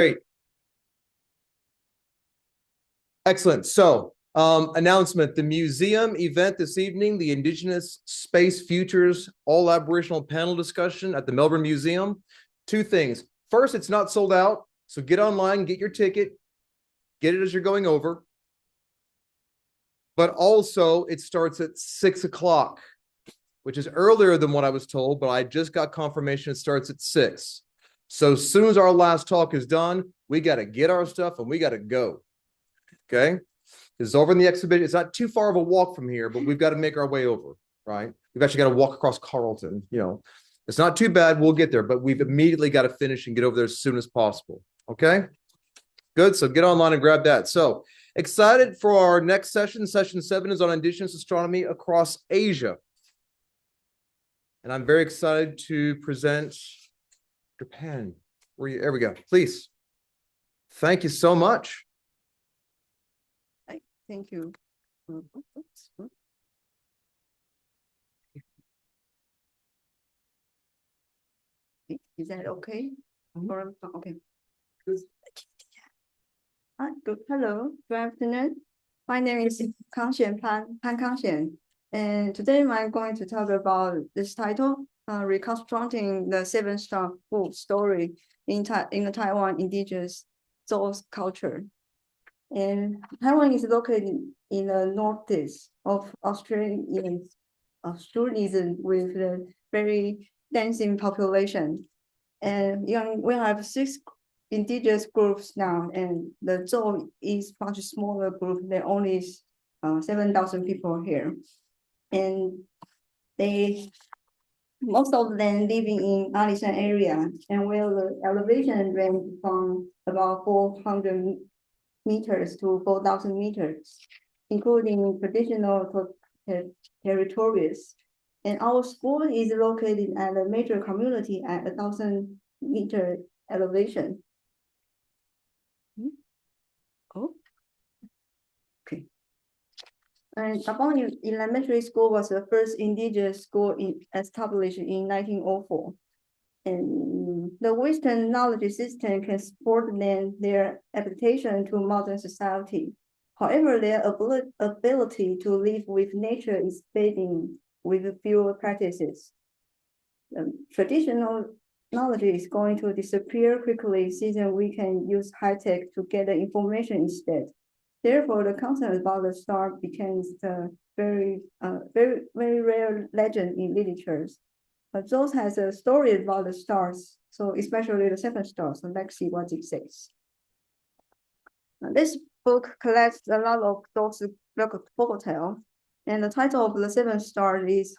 Great. Excellent. So, announcement, the museum event this evening, the Indigenous Space Futures All Aboriginal Panel Discussion at the Melbourne Museum. Two things. First, it's not sold out, so get online, get your ticket, get it as you're going over. But also, it starts at 6 o'clock, which is earlier than what I was told, but I just got confirmation it starts at 6. So as soon as our last talk is done, we got to get our stuff and we got to go. Okay? It's over in the exhibition. It's not too far of a walk from here, but we've got to make our way over, right? We've actually got to walk across Carlton. You know, it's not too bad. We'll get there, but we've immediately got to finish and get over there as soon as possible. Okay? Good. So get online and grab that. So excited for our next session. Session 7 is on Indigenous astronomy across Asia. And I'm very excited to present Japan. There we go. Please. Thank you so much. Thank you. Is that okay? Okay. Good. Hello. Good afternoon. My name is Pan Kangxian, and today I'm going to talk about this title, Reconstructing the Seven-Star Food Story in the Taiwan Indigenous Source Culture. And Taiwan is located in the northeast of Australasia with a very dense in population. And we have 6 indigenous groups now, and the Zhou is much smaller group. There are only 7,000 people here. And most of them living in Alishan area, and where the elevation range from about 400 meters to 4,000 meters, including traditional territories. And our school is located at a major community at 1,000-meter elevation. Oh, okay. And Gabon Elementary School was the first indigenous school established in 1904. And the Western knowledge system can support their adaptation to modern society. However, their ability to live with nature is fading with fewer practices. Traditional knowledge is going to disappear quickly since we can use high tech to gather information instead. Therefore, the concept about the star becomes a very rare legend in literatures. But those has a story about the stars, so especially the 7 stars. So let's see what it says. Now, this book collects a lot of those folktales, and the title of the 7 stars is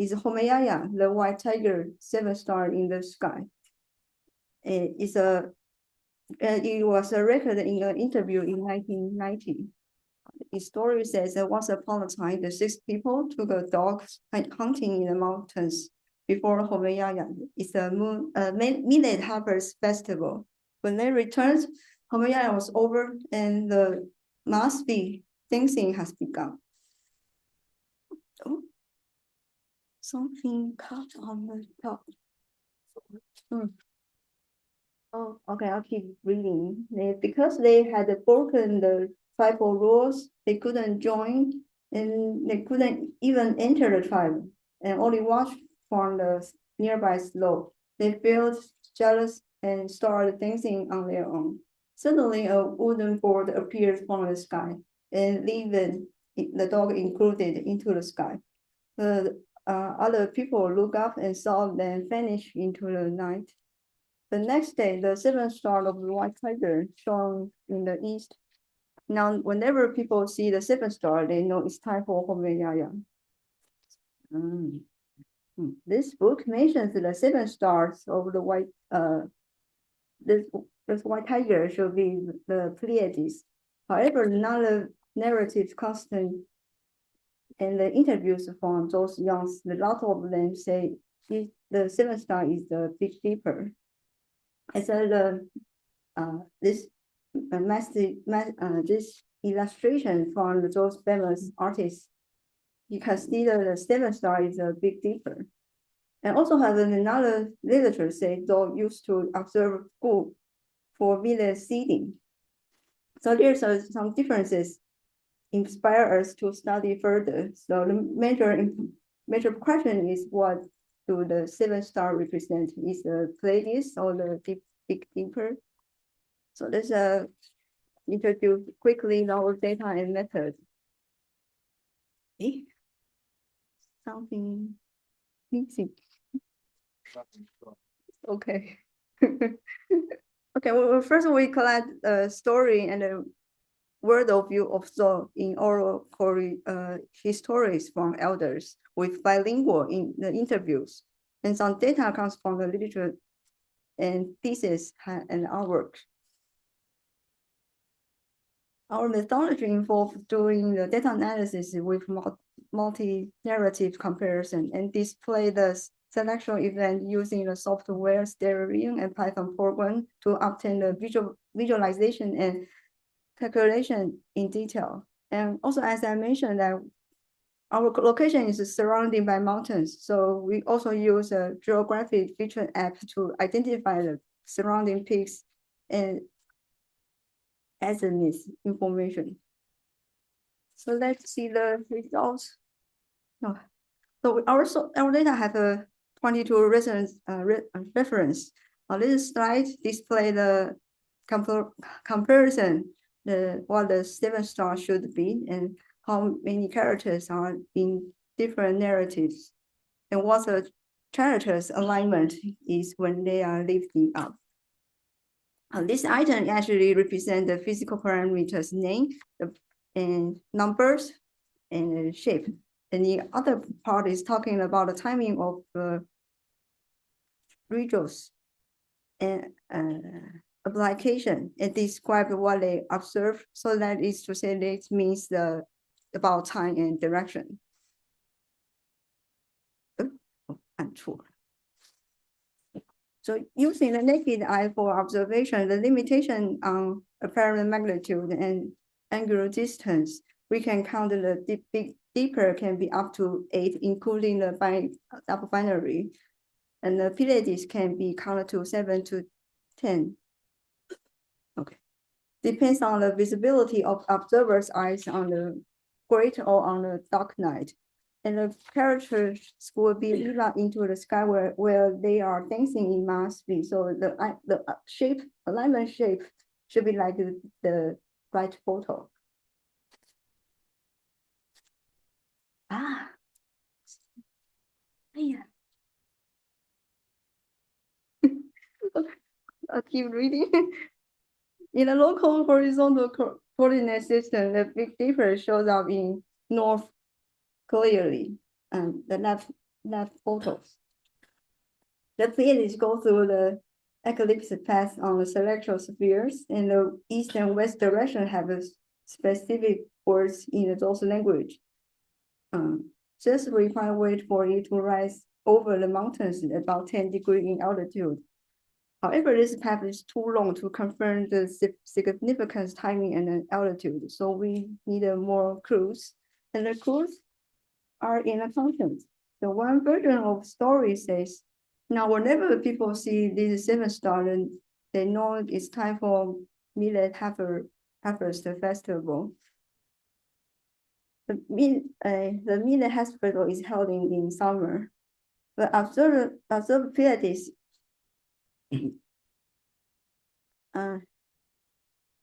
Homayaya, the white tiger, 7 star in the sky. It was a record in an interview in 1990. The story says that once upon a time, the 6 people took a dog hunting in the mountains before Homayaya. It's a millet harvest festival. When they returned, Homayaya was over and the must-be dancing has begun. Oh, something cut on the top. Oh, okay, I'll keep reading. Because they had broken the tribal rules, they couldn't join, and they couldn't even enter the tribe, and only watch from the nearby slope. They felt jealous and started dancing on their own. Suddenly, a wooden board appeared from the sky, and leaving the dog included into the sky. The other people looked up and saw them vanish into the night. The next day, the 7th star of the white tiger shone in the east. Now, whenever people see the 7th star, they know it's time for Homayaya. This book mentions the 7 stars of the white. This white tiger should be the Pleiades. However, none of the narrative constant and the interviews from those youngs, a lot of them say the 7th star is the Big Dipper. I said this illustration from those famous artists, you can see that the 7th star is a Big Dipper. And also have another literature say those used to observe fkuu for village seeding. So there's some differences inspire us to study further. So the major question is, what do the 7 star represent? Is the Pleiades or the Big Dipper? So let's introduce quickly our data and method. Something missing. Okay. Okay, well, first we collect a story and a word of view of so in oral histories from elders with bilingual in the interviews. And some data comes from the literature and thesis and artwork. Our methodology involved doing the data analysis with multi-narrative comparison and display the selection event using the software Stellarium and Python program to obtain the visualization and calculation in detail. And also, as I mentioned, that our location is surrounded by mountains. So we also use a geographic feature app to identify the surrounding peaks and azimuth information. So let's see the results. No. So our data have a 22 reference. This slide display the comparison, what the 7 star should be and how many characters are in different narratives and what the characters alignment is when they are lifting up. This item actually represents the physical parameters name and numbers and shape. And the other part is talking about the timing of the rituals and application. It describes what they observe. So that is to say, this means about time and direction. I'm sure. So using the naked eye for observation, the limitation on apparent magnitude and angular distance, we can count the deeper can be up to 8, including the double binary. And the Pleiades can be counted to 7 to 10. Okay. Depends on the visibility of observer's eyes on the great or on the dark night. And the characters will be lit up into the sky where they are dancing in mass speed. So the shape, alignment shape should be like the right photo. Yeah. I'll keep reading. In a local horizontal coordinate system, the Big Dipper shows up in north clearly, and the left photos. The Pleiades go through the eclipse path on the celestial spheres, and the east and west direction have a specific words in those language. Just require wait for it to rise over the mountains about 10 degrees in altitude. However, this path is too long to confirm the significance, timing, and altitude. So we need more clues. And the clues are in the content. The one version of story says, now whenever people see this 7 star, then they know it's time for Millet Harvest Festival. The Millet Festival is held in summer. But observe Pleiades.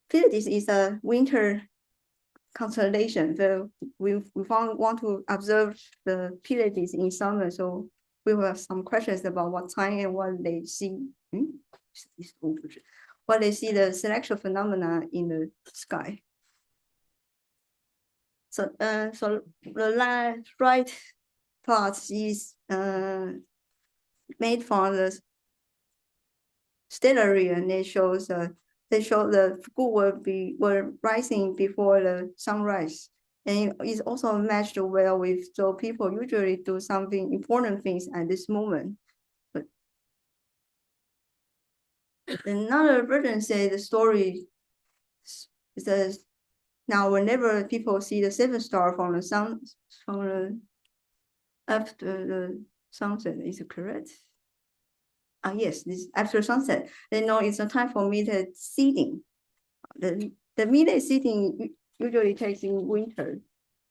Pleiades is a winter constellation. So we want to observe the Pleiades in summer. So we will have some questions about what time and what they see. What they see the celestial phenomena in the sky. So so the right part is made from the stellarium. They show the fkuu were rising before the sunrise, and it's also matched well with. So people usually do something important things at this moment. But another version say the story says now whenever people see the 7 star from the sun after the sunset. Is it correct? Yes, this after sunset. They know it's a time for midday seeding. The midday seeding usually takes in winter.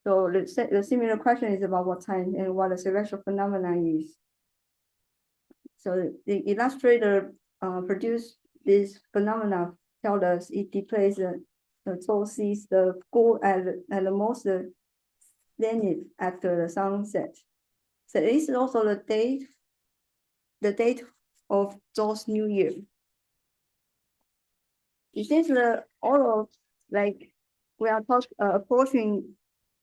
So the similar question is about what time and what the celestial phenomenon is. So the illustrator produced this phenomena, tell us it displays the solstice, the goal at the most zenith after the sunset. So this is also the date of Zhou's New Year. It is all of like we are approaching.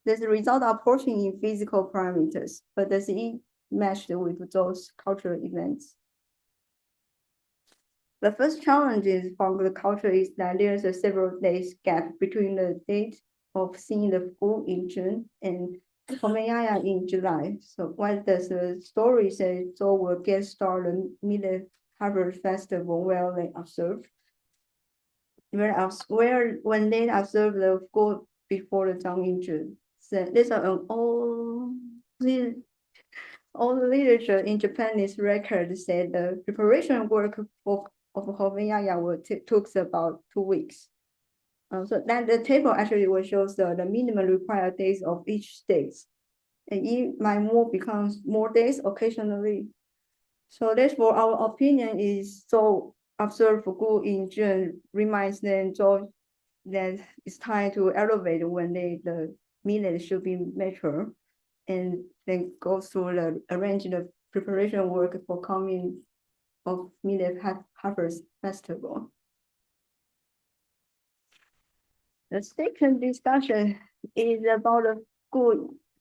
There's a result approaching in physical parameters, but does it match with those cultural events? The first challenge is from the culture is that there's a several days gap between the date of seeing the full in June and Homenaya in July. So what does the story say? So will get started mid-harvest festival where they observe. When they observe the full before the dawn in June. So these are all the literature in Japanese record said the preparation work of Homenaya took about 2 weeks. So that the table actually will show the minimum required days of each state. And it might becomes more days occasionally. So therefore, our opinion is so observe good in June reminds them so that it's time to elevate when the millet should be mature, and then go through the arrange the preparation work for coming of millet harvest festival. The second discussion is about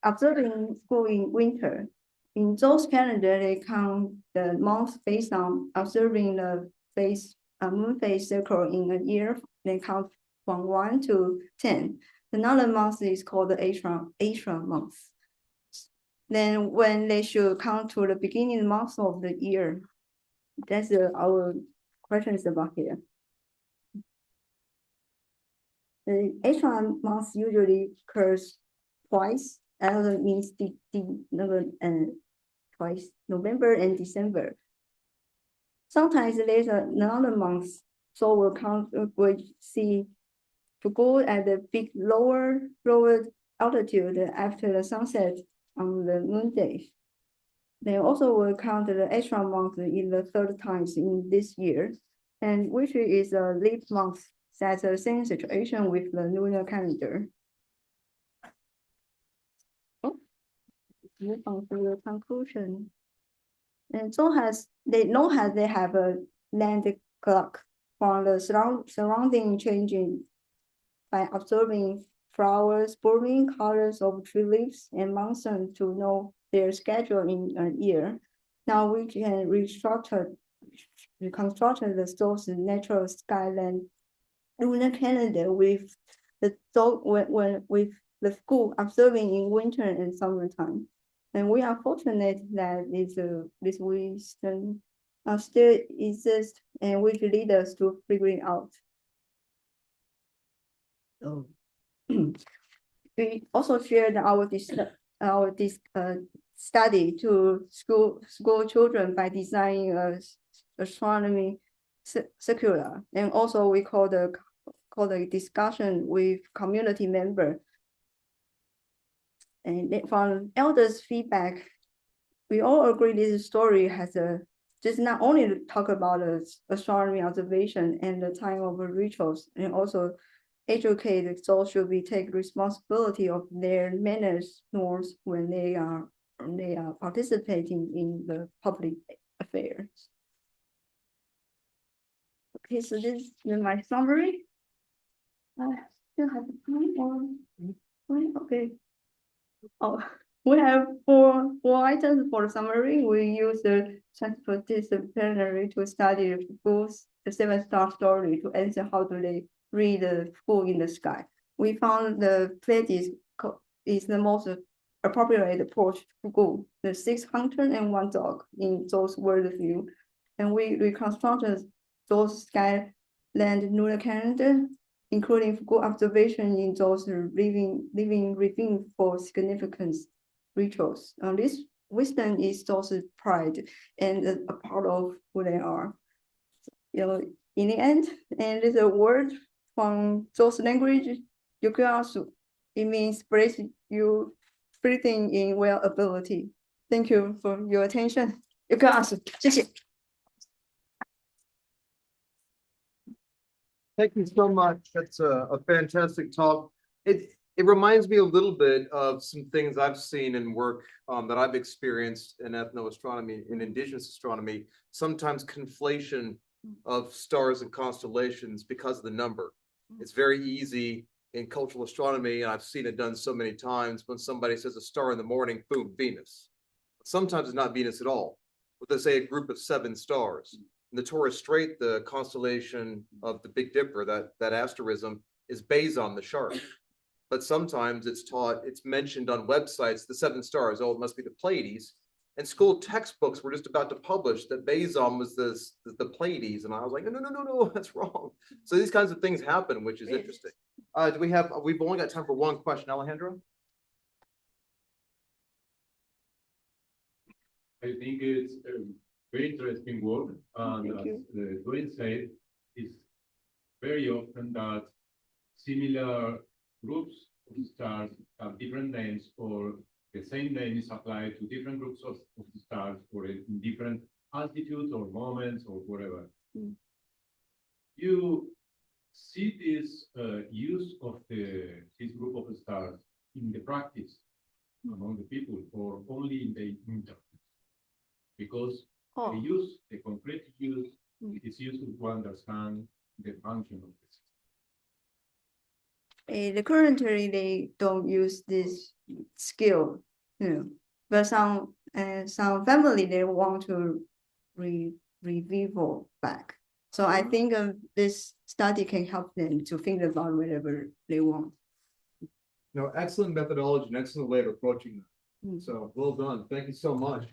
observing school in winter. In those calendar, they count the months based on observing the moon phase circle in a year. They count from 1 to 10. Another month is called the Astra month. Then when they should count to the beginning month of the year, that's our question is about here. The H1 month usually occurs twice. Another means twice, November and December. Sometimes there's another month, so we'll see to go at the big lower altitude after the sunset on the moon day. They also will count the extra month in the third times in this year, and which is a leap month. That's the same situation with the lunar calendar. Move on to the conclusion. And so they have a land clock from the surrounding changing by observing flowers, blooming colors of tree leaves and monsoon to know their schedule in a year. Now we can reconstruct the source natural skyline lunar calendar with the with the school observing in winter and summertime. And we are fortunate that this wisdom still exists and which lead us to figuring out. So we also shared our study to school children by designing a astronomy circular, and also we call the discussion with community member. And from elders' feedback, we all agree this story has just not only talk about astronomy observation and the time of rituals, and also educate those should be take responsibility of their manners norms when they are participating in the public affairs. Okay, so this is my summary. Still have time or okay. Oh, we have four items for the summary. We use the transdisciplinary to study the 7-star story to answer how do they read the school in the sky. We found the Pleiades is the most appropriate approach to go the 601 dog in those worldview, and we reconstructed those skyland lunar calendar, including good observation in those living for significance rituals. This wisdom is also pride and a part of who they are. You know, in the end, and there's a word from those language, yukuasu. It means praise you everything in well ability. Thank you for your attention. Yukuasu, 谢谢。Thank you so much. That's a fantastic talk. It reminds me a little bit of some things I've seen in work that I've experienced in ethnoastronomy, in indigenous astronomy, sometimes conflation of stars and constellations because of the number. It's very easy in cultural astronomy, and I've seen it done so many times, when somebody says a star in the morning, boom, Venus. Sometimes it's not Venus at all, but they say a group of 7 stars. In the Torres Strait, the constellation of the Big Dipper, that asterism, is Boson, the shark. But sometimes it's mentioned on websites, the 7 stars, oh, it must be the Pleiades. And school textbooks were just about to publish that Boson was the Pleiades. And I was like, no, that's wrong. So these kinds of things happen, which is interesting. We've only got time for one question, Alejandro? I think it's a very interesting work. And as Dwayne said, it's very often that similar groups of stars have different names, or the same name is applied to different groups of stars or in different altitudes or moments or whatever. You see this use of this group of stars in the practice among the people, or only in the internet? Because the concrete use is useful to understand the function of this. Currently, they don't use this skill, but some family, they want to revival back. So I think this study can help them to think about whatever they want. No, excellent methodology and excellent way of approaching that. So well done. Thank you so much.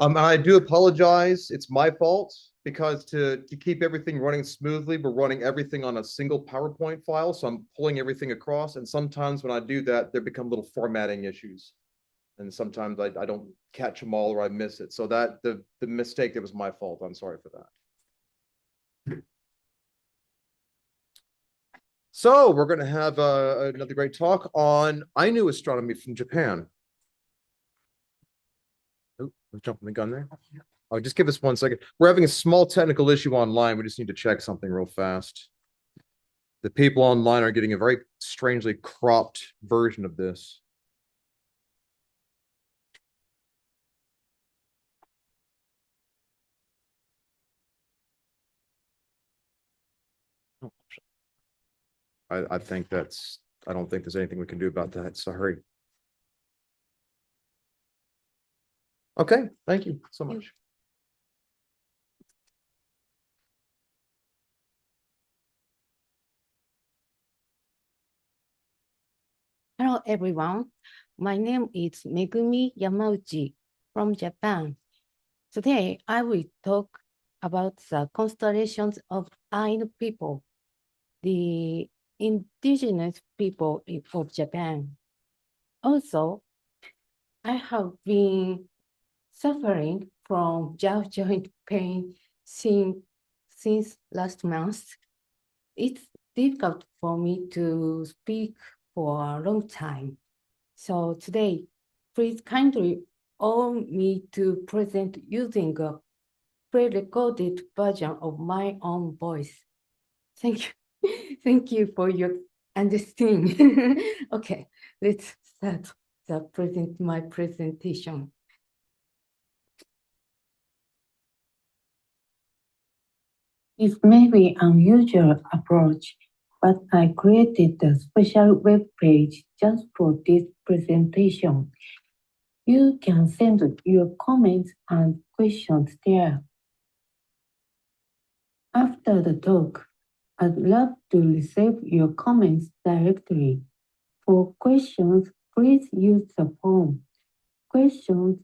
I do apologize. It's my fault, because to keep everything running smoothly, we're running everything on a single PowerPoint file. So I'm pulling everything across. And sometimes when I do that, there become little formatting issues. And sometimes I don't catch them all, or I miss it. So that the mistake, it was my fault. I'm sorry for that. So we're going to have another great talk on Ainu astronomy from Japan. Oh, I'm jumping the gun there. Oh, just give us 1 second. We're having a small technical issue online. We just need to check something real fast. The people online are getting a very strangely cropped version of this. I think I don't think there's anything we can do about that. Sorry. Okay, thank you so much. Hello, everyone. My name is Megumi Yamauchi from Japan. Today, I will talk about the constellations of Ainu people, the indigenous people of Japan. Also, I have been suffering from jaw joint pain since last month. It's difficult for me to speak for a long time. So today, please kindly allow me to present using a pre-recorded version of my own voice. Thank you. Thank you for your understanding. Okay, let's start my presentation. It may be an unusual approach, but I created a special web page just for this presentation. You can send your comments and questions there. After the talk, I'd love to receive your comments directly. For questions, please use the form. Questions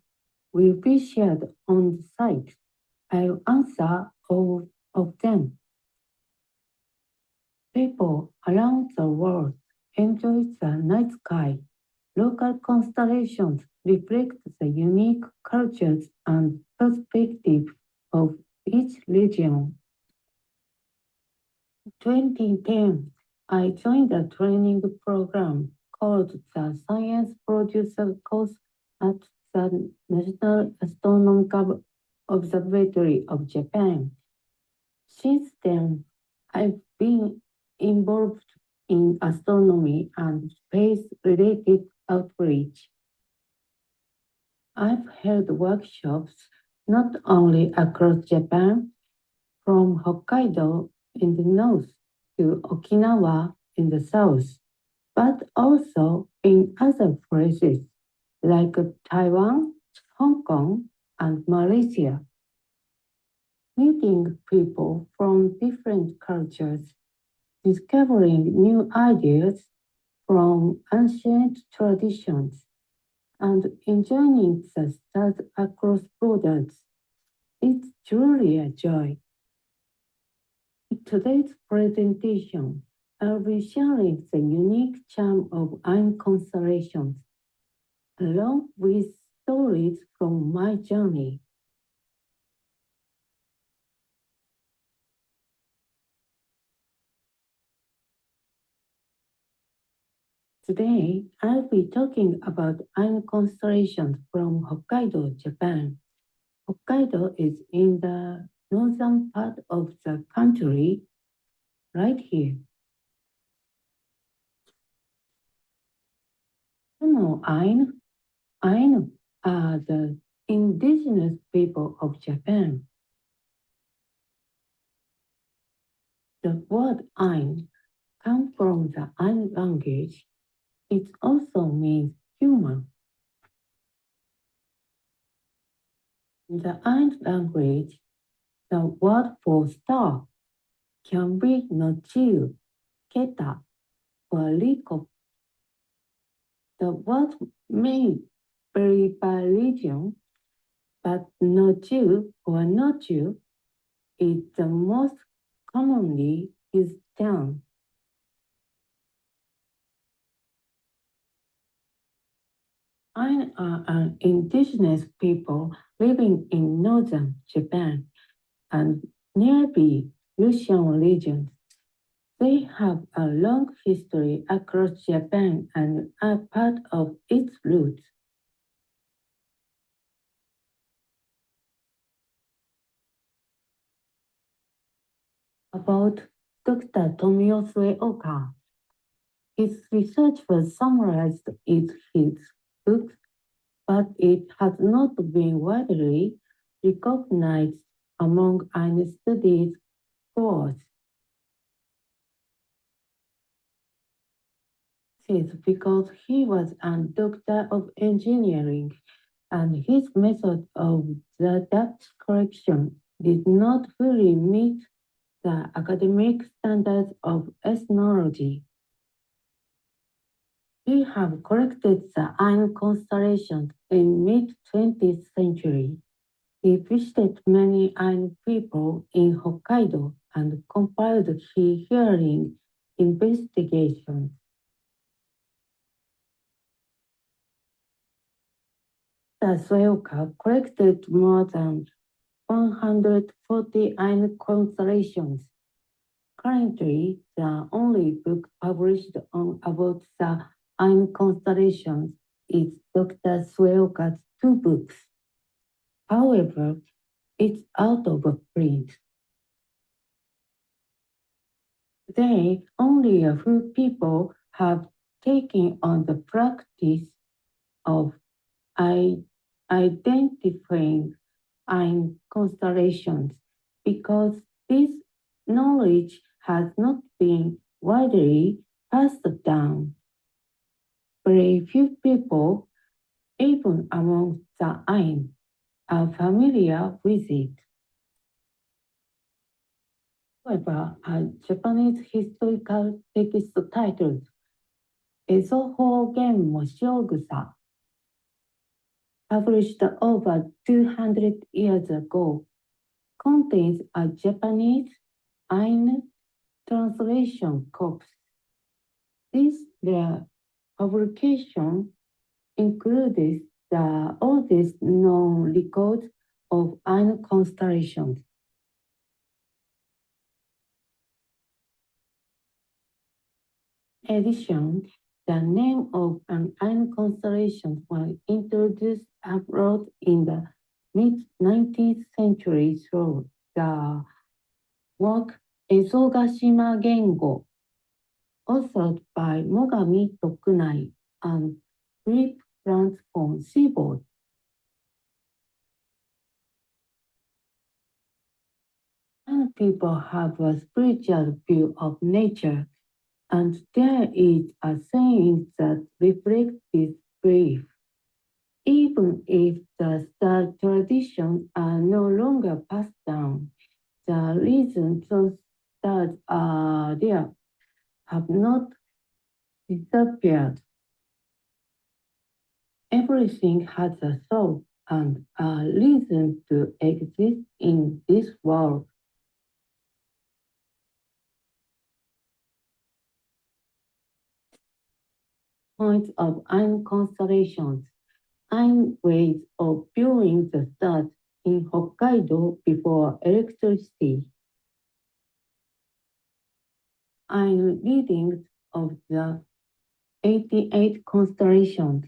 will be shared on the site. I'll answer all of them. People around the world enjoys the night sky. Local constellations reflect the unique cultures and perspectives of each region. In 2010, I joined a training program called the Science Producer Course at the National Astronomical Observatory of Japan. Since then, I've been involved in astronomy and space-related outreach. I've held workshops not only across Japan, from Hokkaido in the north to Okinawa in the south, but also in other places like Taiwan, Hong Kong, and Malaysia. Meeting people from different cultures, discovering new ideas from ancient traditions, and enjoying the stars across borders. It's truly a joy. In today's presentation, I'll be sharing the unique charm of Ainu constellations, along with stories from my journey. Today, I'll be talking about Ainu constellations from Hokkaido, Japan. Hokkaido is in the northern part of the country, right here. You know, Ainu are the indigenous people of Japan. The word Ainu comes from the Ainu language. It also means human. In the Ainu language, the word for star can be Nochiu, Keta, or Riko. The word may vary by region, but Nochiu or Nochu is the most commonly used term. Ainu are an indigenous people living in northern Japan and nearby Russian regions. They have a long history across Japan and are part of its roots. About Dr. Tomio Sueoka. His research was summarized in his book, but it has not been widely recognized among Ainu studies scholars. This is because he was a doctor of engineering, and his method of the Dutch correction did not fully meet the academic standards of ethnology. We have corrected the Ainu constellations in mid-20th century. He visited many Ainu people in Hokkaido and compiled his hearing investigations. The Sueoka collected more than 140 Ainu constellations. Currently, the only book published about the Ainu constellations is Dr. Sueoka's 2 books. However, it's out of print. Today, only a few people have taken on the practice of identifying Ainu constellations because this knowledge has not been widely passed down. Very few people, even among the Ainu, are familiar with it. However, a Japanese historical text titled Ezoho Gen Moshiogusa, published over 200 years ago, contains a Japanese Ainu translation corpus. This publication includes the oldest known record of Ainu constellations. In addition, the name of an Ainu constellation was introduced abroad in the mid-19th century through the work Esogashima Gengo, authored by Mogami Tokunai and Philip Franz von Siebold. Many people have a spiritual view of nature, and there is a saying that reflects this belief. Even if the star traditions are no longer passed down, the reasons those stars are there have not disappeared. Everything has a soul and a reason to exist in this world. Points of Ainu constellations. Ainu ways of viewing the stars in Hokkaido before electricity. Ainu readings of the 88 constellations.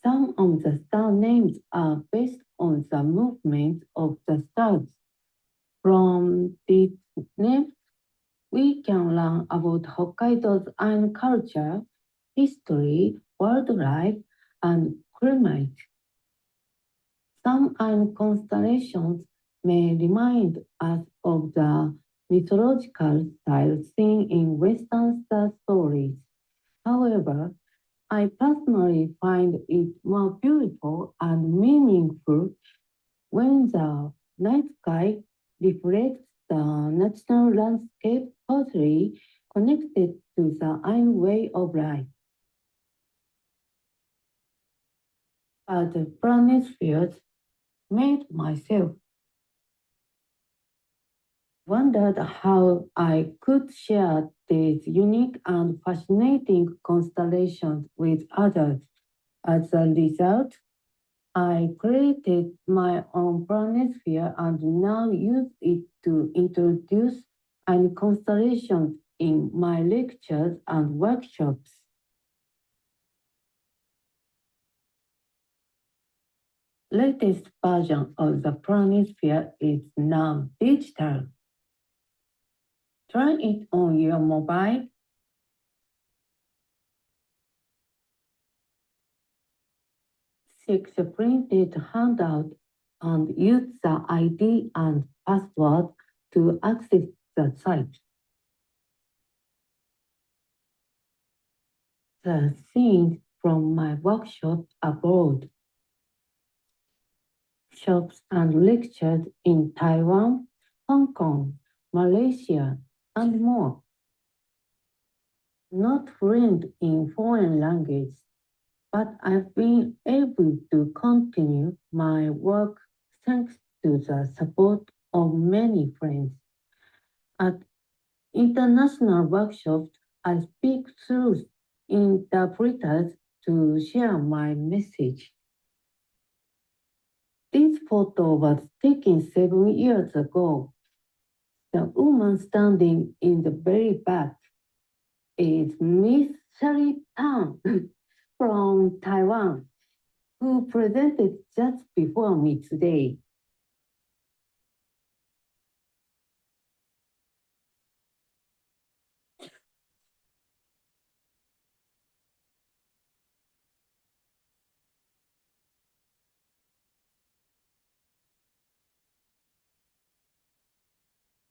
Some of the star names are based on the movement of the stars. From these names, we can learn about Hokkaido's Ainu culture, history, wildlife, and climate. Some Ainu constellations may remind us of the mythological style seen in Western star stories. However, I personally find it more beautiful and meaningful when the night sky reflects the natural landscape closely connected to the Ainu way of life. But the planispheres made myself wondered how I could share these unique and fascinating constellations with others. As a result, I created my own planisphere and now use it to introduce Ainu constellations in my lectures and workshops. Latest version of the planisphere is now digital. Try it on your mobile. Six printed handout and use the ID and password to access the site. The scenes from my workshop abroad. Shops and lectures in Taiwan, Hong Kong, Malaysia, and more. Not fluent in foreign language, but I've been able to continue my work thanks to the support of many friends. At international workshops, I speak through interpreters to share my message. This photo was taken 7 years ago. The woman standing in the very back is Miss Shari Tang from Taiwan, who presented just before me today.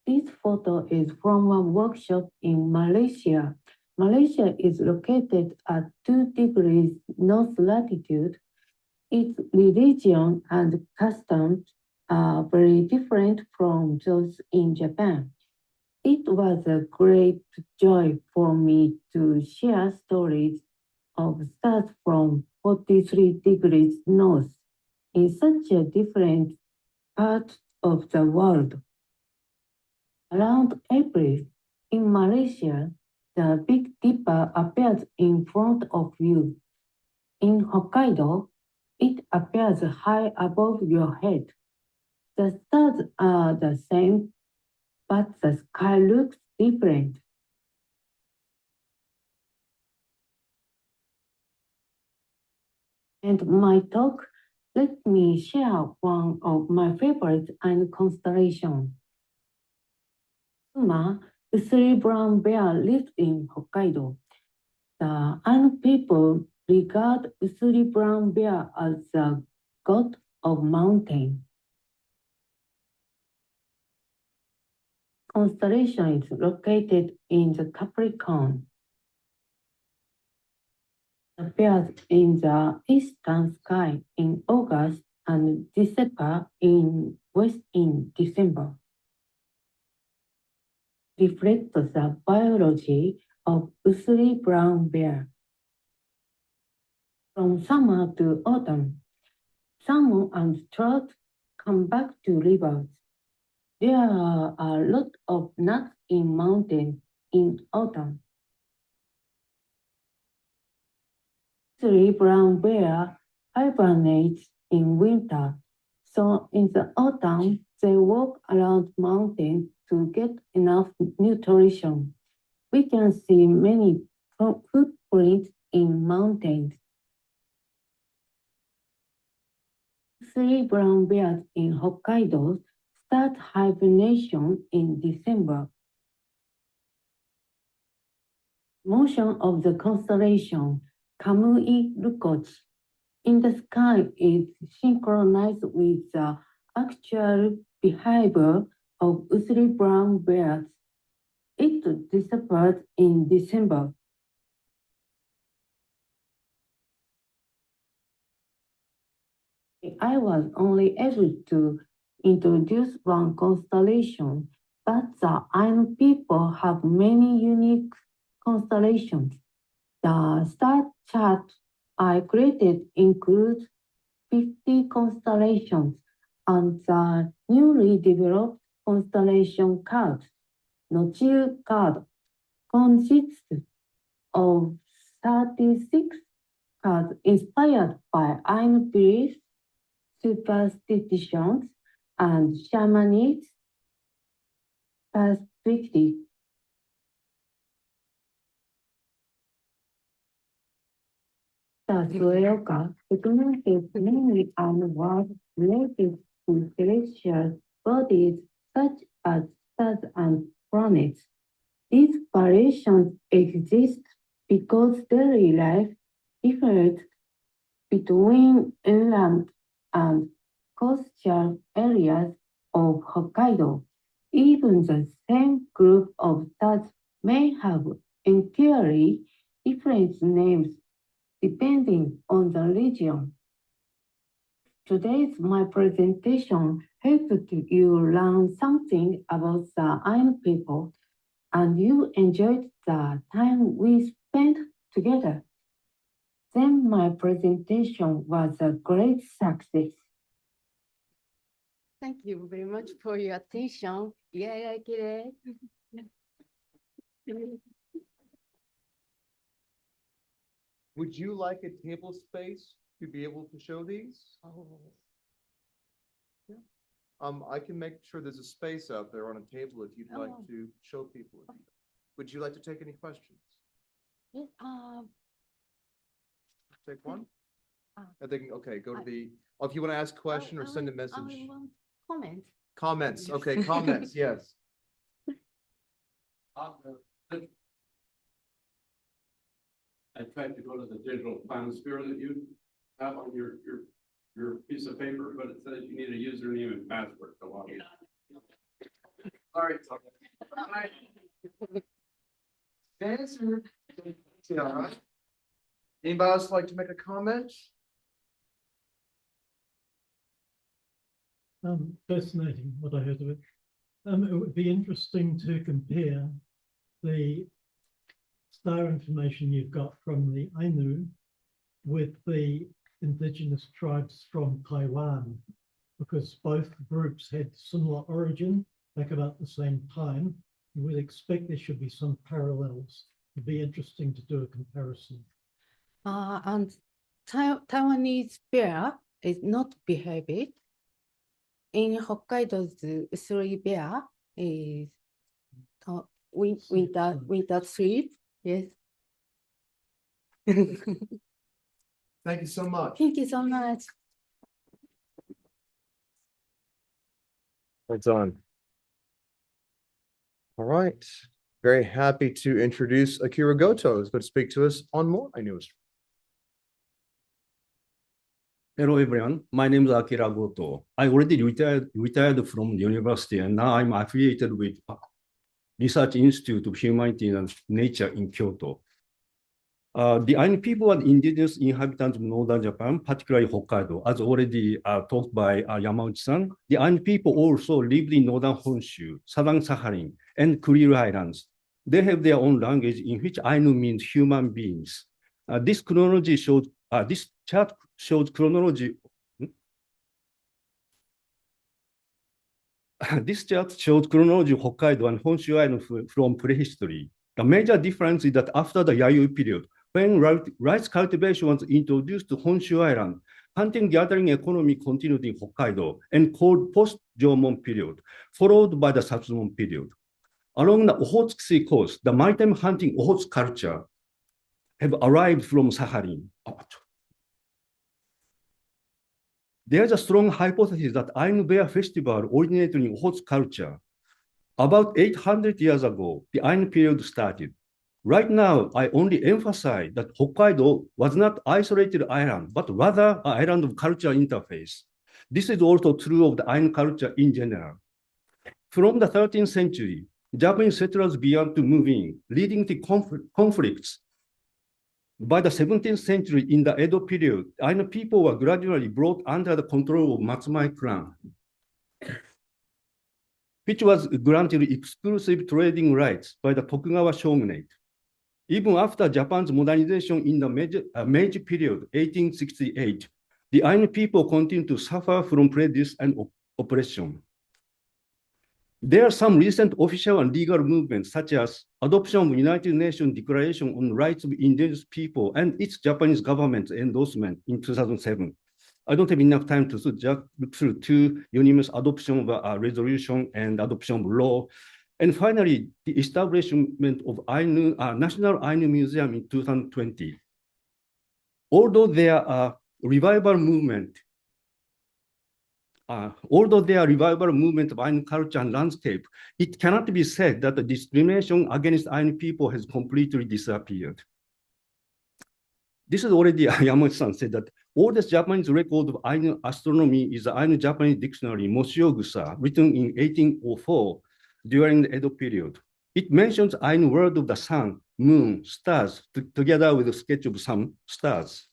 This photo is from a workshop in Malaysia. Malaysia is located at 2 degrees north latitude. Its religion and customs are very different from those in Japan. It was a great joy for me to share stories of stars from 43 degrees north in such a different part of the world. Around April, in Malaysia, the Big Dipper appears in front of you. In Hokkaido, it appears high above your head. The stars are the same, but the sky looks different. And my talk, let me share one of my favorites and constellation. Uma, the three brown bear, lives in Hokkaido. The Ainu people regard Usuri brown bear as the god of mountain. Constellation is located in the Capricorn. Appears in the eastern sky in August and December in west in December. Reflects the biology of Usuri brown bear. From summer to autumn, salmon and trout come back to rivers. There are a lot of nuts in mountains in autumn. Usuri brown bear hibernates in winter, so in the autumn they walk around mountains to get enough nutrition. We can see many footprints in mountains. Three brown bears in Hokkaido start hibernation in December. Motion of the constellation Kamui Rukochi in the sky is synchronized with the actual behavior of Usuri brown bears. It disappeared in December. I was only able to introduce one constellation, but the Ainu people have many unique constellations. The star chart I created includes 50 constellations, and the newly developed constellation card, Nochiu card, consists of 36 cards inspired by Ainu beliefs, superstitions, and shamanic perspective. The Sueoka recognizes mainly on words related to celestial bodies such as stars and planets. These variations exist because daily life differs between inland and coastal areas of Hokkaido. Even the same group of stars may have entirely different names depending on the region. Today's my presentation helped you learn something about the Ainu people, and you enjoyed the time we spent together. Then my presentation was a great success. Thank you very much for your attention. Yeah, Akira. Would you like a table space to be able to show these? Oh. Yeah. I can make sure there's a space out there on a table if you'd like to show people. Would you like to take any questions? Yes, Take one. I think, okay, go to the, if you want to ask a question or send a message. Comment. Comments, okay, comments, yes. I tried to go to the digital planisphere that you have on your piece of paper, but it says you need a username and password to log in. All right. Answer. Yeah. Anybody else like to make a comment? Fascinating what I heard of it. It would be interesting to compare the star information you've got from the Ainu with the indigenous tribes from Taiwan, because both groups had similar origin back about the same time. You would expect there should be some parallels It'd be interesting to do a comparison. And Taiwanese bear is not behaved. In Hokkaido's three bear is winter sleep. Yes. Thank you so much. Thank you so much. Well done. All right. Very happy to introduce Akira Goto, who's going to speak to us on more Ainu astronomy. Hello everyone, my name is Akira Goto. I already retired from the university and now I'm affiliated with Research Institute of Humanity and Nature in Kyoto. The Ainu people are the indigenous inhabitants of northern Japan, particularly Hokkaido, as already talked by Yamauchi-san. The Ainu people also lived in northern Honshu, southern Sakhalin, and Kuril Islands. They have their own language in which Ainu means human beings. This chart shows chronology. This chart shows chronology of Hokkaido and Honshu Island from prehistory. The major difference is that after the Yayoi period, when rice cultivation was introduced to Honshu Island, hunting-gathering economy continued in Hokkaido and called post-Jomon period, followed by the Satsumon period. Along the Okhotsk Sea coast, the maritime hunting Okhotsk culture have arrived from Sakhalin. There's a strong hypothesis that Ainu Bear Festival originated in Okhotsk culture. About 800 years ago, the Ainu period started. Right now, I only emphasize that Hokkaido was not an isolated island, but rather an island of cultural interface. This is also true of the Ainu culture in general. From the 13th century, Japanese settlers began to move in, leading to conflicts. By the 17th century, in the Edo period, Ainu people were gradually brought under the control of Matsumai clan, which was granted exclusive trading rights by the Tokugawa shogunate. Even after Japan's modernization in the Meiji period, 1868, the Ainu people continued to suffer from prejudice and oppression. There are some recent official and legal movements, such as adoption of United Nations Declaration on Rights of Indigenous People and its Japanese government's endorsement in 2007. I don't have enough time to just look through two unanimous adoption of a resolution and adoption of law. And finally, the establishment of National Ainu Museum in 2020. Although there are revival movement of Ainu culture and landscape, it cannot be said that the discrimination against Ainu people has completely disappeared. This is already Yamauchi-san said that oldest Japanese record of Ainu astronomy is the Ainu Japanese dictionary Moshiogusa, written in 1804 during the Edo period. It mentions Ainu word of the sun, moon, stars, together with a sketch of some stars.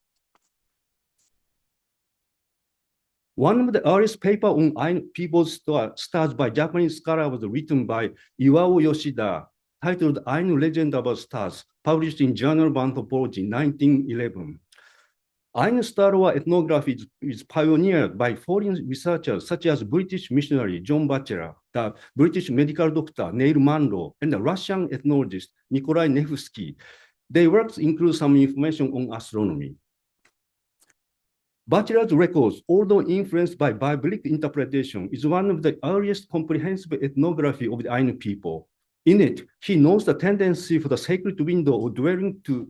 One of the earliest papers on Ainu people's stars by Japanese scholar was written by Iwao Yoshida, titled Ainu Legend About Stars, published in Journal of Anthropology in 1911. Ainu star ethnography is pioneered by foreign researchers such as British missionary John Batchelor, the British medical doctor Neil Munro, and the Russian ethnologist Nikolai Nevsky. Their works include some information on astronomy. Batchelor's records, although influenced by biblical interpretation, is one of the earliest comprehensive ethnography of the Ainu people. In it, he notes the tendency for the sacred window of dwelling to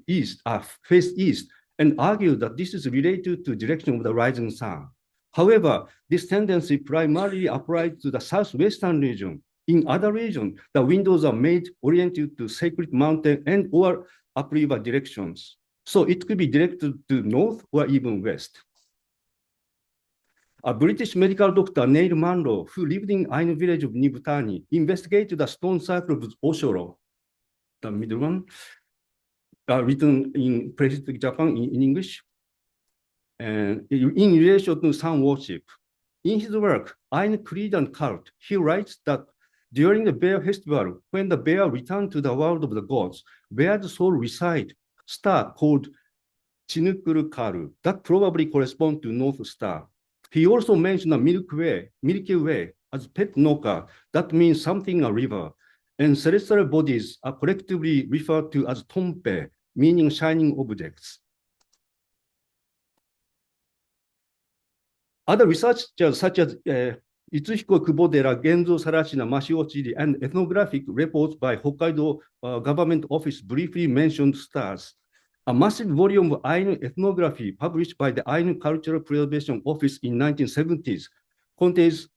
face east, and argued that this is related to the direction of the rising sun. However, this tendency primarily applies to the southwestern region. In other regions, the windows are made oriented to sacred mountain and or upriver directions. So it could be directed to north or even west. A British medical doctor, Neil Munro, who lived in Ainu village of Nibutani, investigated the stone circle of Oshoro, the middle one, written in prehistoric Japan in English, and in relation to sun worship. In his work, Ainu Creed and Cult, he writes that during the bear festival, when the bear returned to the world of the gods, bear's soul reside star called Chinukuru Karu, that probably corresponds to North Star. He also mentioned the Milky Way as pet noka, that means something a river, and celestial bodies are collectively referred to as tompe, meaning shining objects. Other researchers such as Itsuhiko Kubodera, Genzo Sarashina, Mashio Chiri, and ethnographic reports by Hokkaido Government Office briefly mentioned stars. A massive volume of Ainu ethnography published by the Ainu Cultural Preservation Office in 1970s contains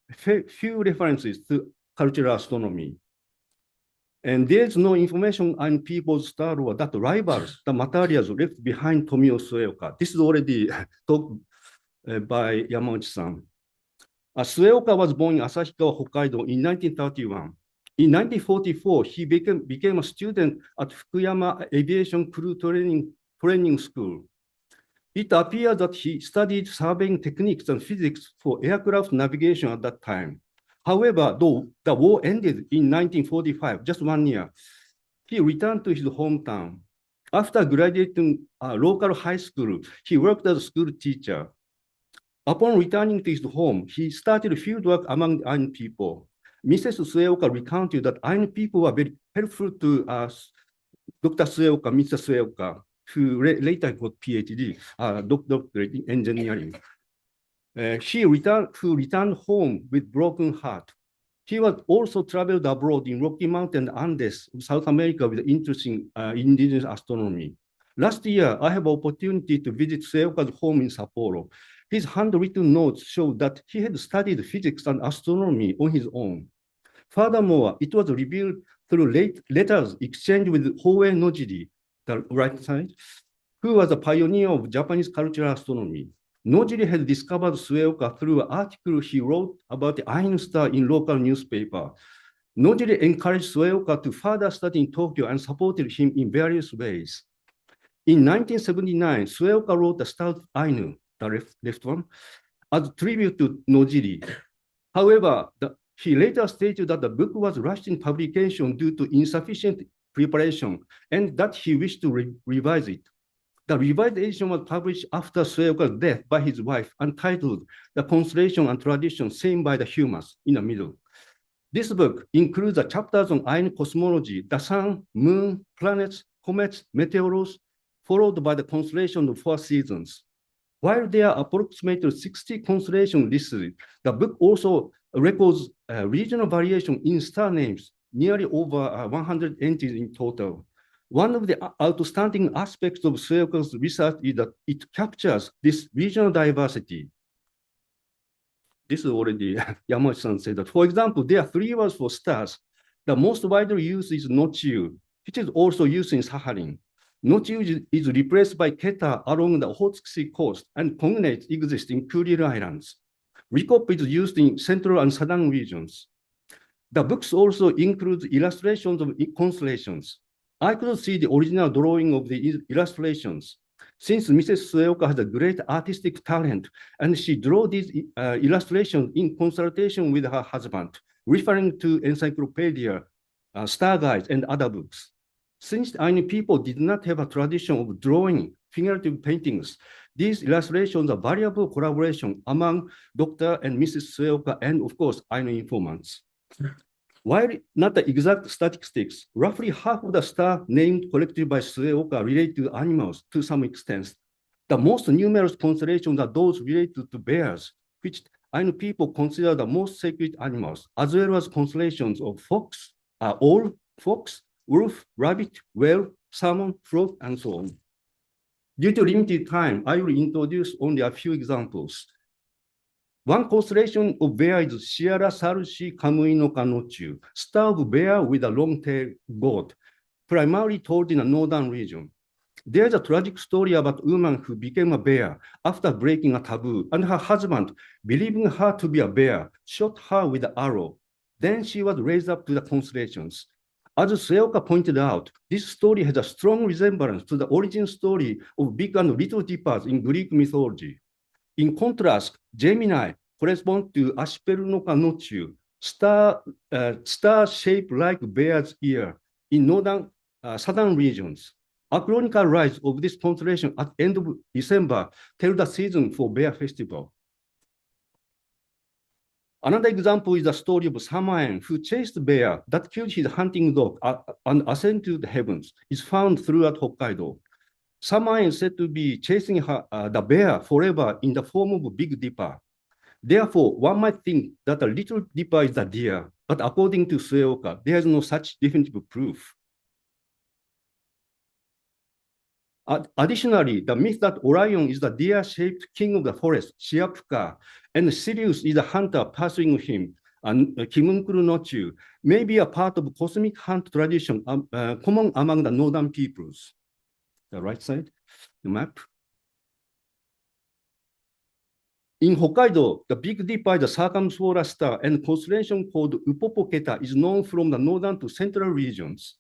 few references to cultural astronomy. And there's no information on people's star or that rivals the materials left behind Tomio Sueoka. This is already talked by Yamauchi-san. Sueoka was born in Asahikawa, Hokkaido in 1931. In 1944, he became a student at Fukuyama Aviation Crew Training School. It appears that he studied surveying techniques and physics for aircraft navigation at that time. However, though the war ended in 1945, just 1 year, he returned to his hometown. After graduating local high school, he worked as a school teacher. Upon returning to his home, he started fieldwork among the Ainu people. Mrs. Sueoka recounted that Ainu people were very helpful to Dr. Sueoka, Mr. Sueoka, who later got PhD, doctorate in engineering. Who returned home with broken heart. He was also traveled abroad in Rocky Mountain Andes, South America, with interest in indigenous astronomy. Last year, I had opportunity to visit Sueoka's home in Sapporo. His handwritten notes show that he had studied physics and astronomy on his own. Furthermore, it was revealed through letters exchanged with Howe Nojiri, the right side, who was a pioneer of Japanese cultural astronomy. Nojiri had discovered Sueoka through an article he wrote about the Ainu star in local newspaper. Nojiri encouraged Sueoka to further study in Tokyo and supported him in various ways. In 1979, Sueoka wrote the Star of Ainu, the left one, as a tribute to Nojiri. However, he later stated that the book was rushed in publication due to insufficient preparation and that he wished to revise it. The revised edition was published after Sueoka's death by his wife and titled The Constellation and Tradition Seen by the Humans in the middle. This book includes the chapters on Ainu cosmology, the sun, moon, planets, comets, meteors, followed by the constellation of 4 seasons. While there are approximately 60 constellations listed, the book also records regional variation in star names, nearly over 100 entities in total. One of the outstanding aspects of Sueoka's research is that it captures this regional diversity. This is already Yamauchi-san said that. For example, there are 3 words for stars. The most widely used is Nochiu, which is also used in Sakhalin. Nochiu is replaced by Keta along the Okhotsk Sea coast, and cognates exist in Kuril Islands. Rikop is used in central and southern regions. The books also include illustrations of constellations. I could see the original drawing of the illustrations. Since Mrs. Sueoka has a great artistic talent, and she drew these illustrations in consultation with her husband, referring to encyclopedia, star guides, and other books. Since Ainu people did not have a tradition of drawing figurative paintings, these illustrations are valuable collaboration among Dr. and Mrs. Sueoka and, of course, Ainu informants. While not the exact statistics, roughly half of the stars named collected by Sueoka relate to animals to some extent. The most numerous constellations are those related to bears, which Ainu people consider the most sacred animals, as well as constellations of fox, owl, fox, wolf, rabbit, whale, salmon, frog, and so on. Due to limited time, I will introduce only a few examples. One constellation of bear is Shiara Sarushi Kamui no Kanochu, star of bear with a long-tailed goat, primarily told in the northern region. There's a tragic story about a woman who became a bear after breaking a taboo, and her husband, believing her to be a bear, shot her with an arrow. Then she was raised up to the constellations. As Sueoka pointed out, this story has a strong resemblance to the origin story of Big and Little Dippers in Greek mythology. In contrast, Gemini corresponds to Asperunoka Nochu, star shaped like bear's ear in northern southern regions. A chronicle rise of this constellation at the end of December tells the season for bear festival. Another example is the story of Samaen, who chased bear that killed his hunting dog and ascended to the heavens. It's found throughout Hokkaido. Samaen is said to be chasing the bear forever in the form of a Big Dipper. Therefore, one might think that a Little Dipper is a deer, but according to Sueoka, there is no such definitive proof. Additionally, the myth that Orion is the deer-shaped king of the forest, Shiapuka, and Sirius is the hunter pursuing him, and Kimunkuru no Chu, may be a part of cosmic hunt tradition common among the northern peoples. The right side, the map. In Hokkaido, the Big Dipper is a circumsolar star, and constellation called Upopoketa is known from the northern to central regions.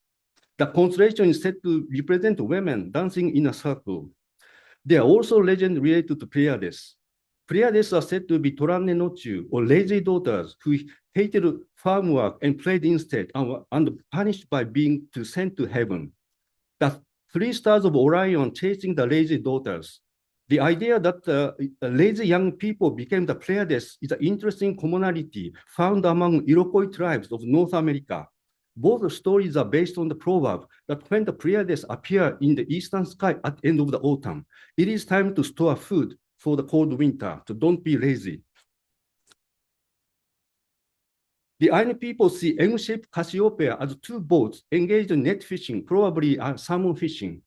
The constellation is said to represent women dancing in a circle. There are also legends related to Pleiades. Pleiades are said to be Toranne no Chu, or lazy daughters, who hated farm work and played instead and punished by being sent to heaven. The 3 stars of Orion chasing the lazy daughters. The idea that lazy young people became the Pleiades is an interesting commonality found among Iroquois tribes of North America. Both stories are based on the proverb that when the Pleiades appear in the eastern sky at the end of the autumn, it is time to store food for the cold winter, so don't be lazy. The Ainu people see M-shaped Cassiopeia as 2 boats engaged in net fishing, probably salmon fishing.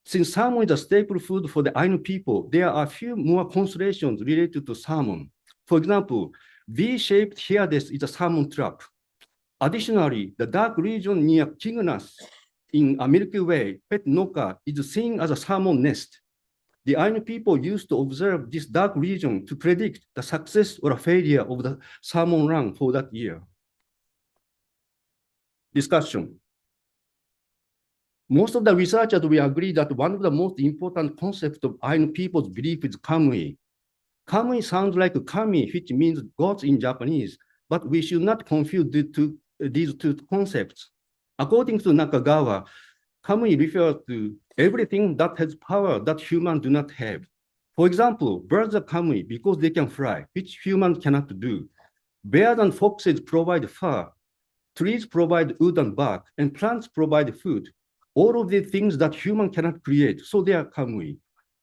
Since salmon is a staple food for the Ainu people, there are a few more constellations related to salmon. For example, V-shaped Hyades is a salmon trap. Additionally, the dark region near Cygnus in a Milky Way, Pet Noka, is seen as a salmon nest. The Ainu people used to observe this dark region to predict the success or failure of the salmon run for that year. Discussion. Most of the researchers will agree that one of the most important concepts of Ainu people's belief is kamui. Kamui sounds like kami, which means gods in Japanese, but we should not confuse these 2 concepts. According to Nakagawa, kamui refers to everything that has power that humans do not have. For example, birds are kamui because they can fly, which humans cannot do. Bears and foxes provide fur. Trees provide wood and bark, and plants provide food. All of the things that humans cannot create, so they are kamui.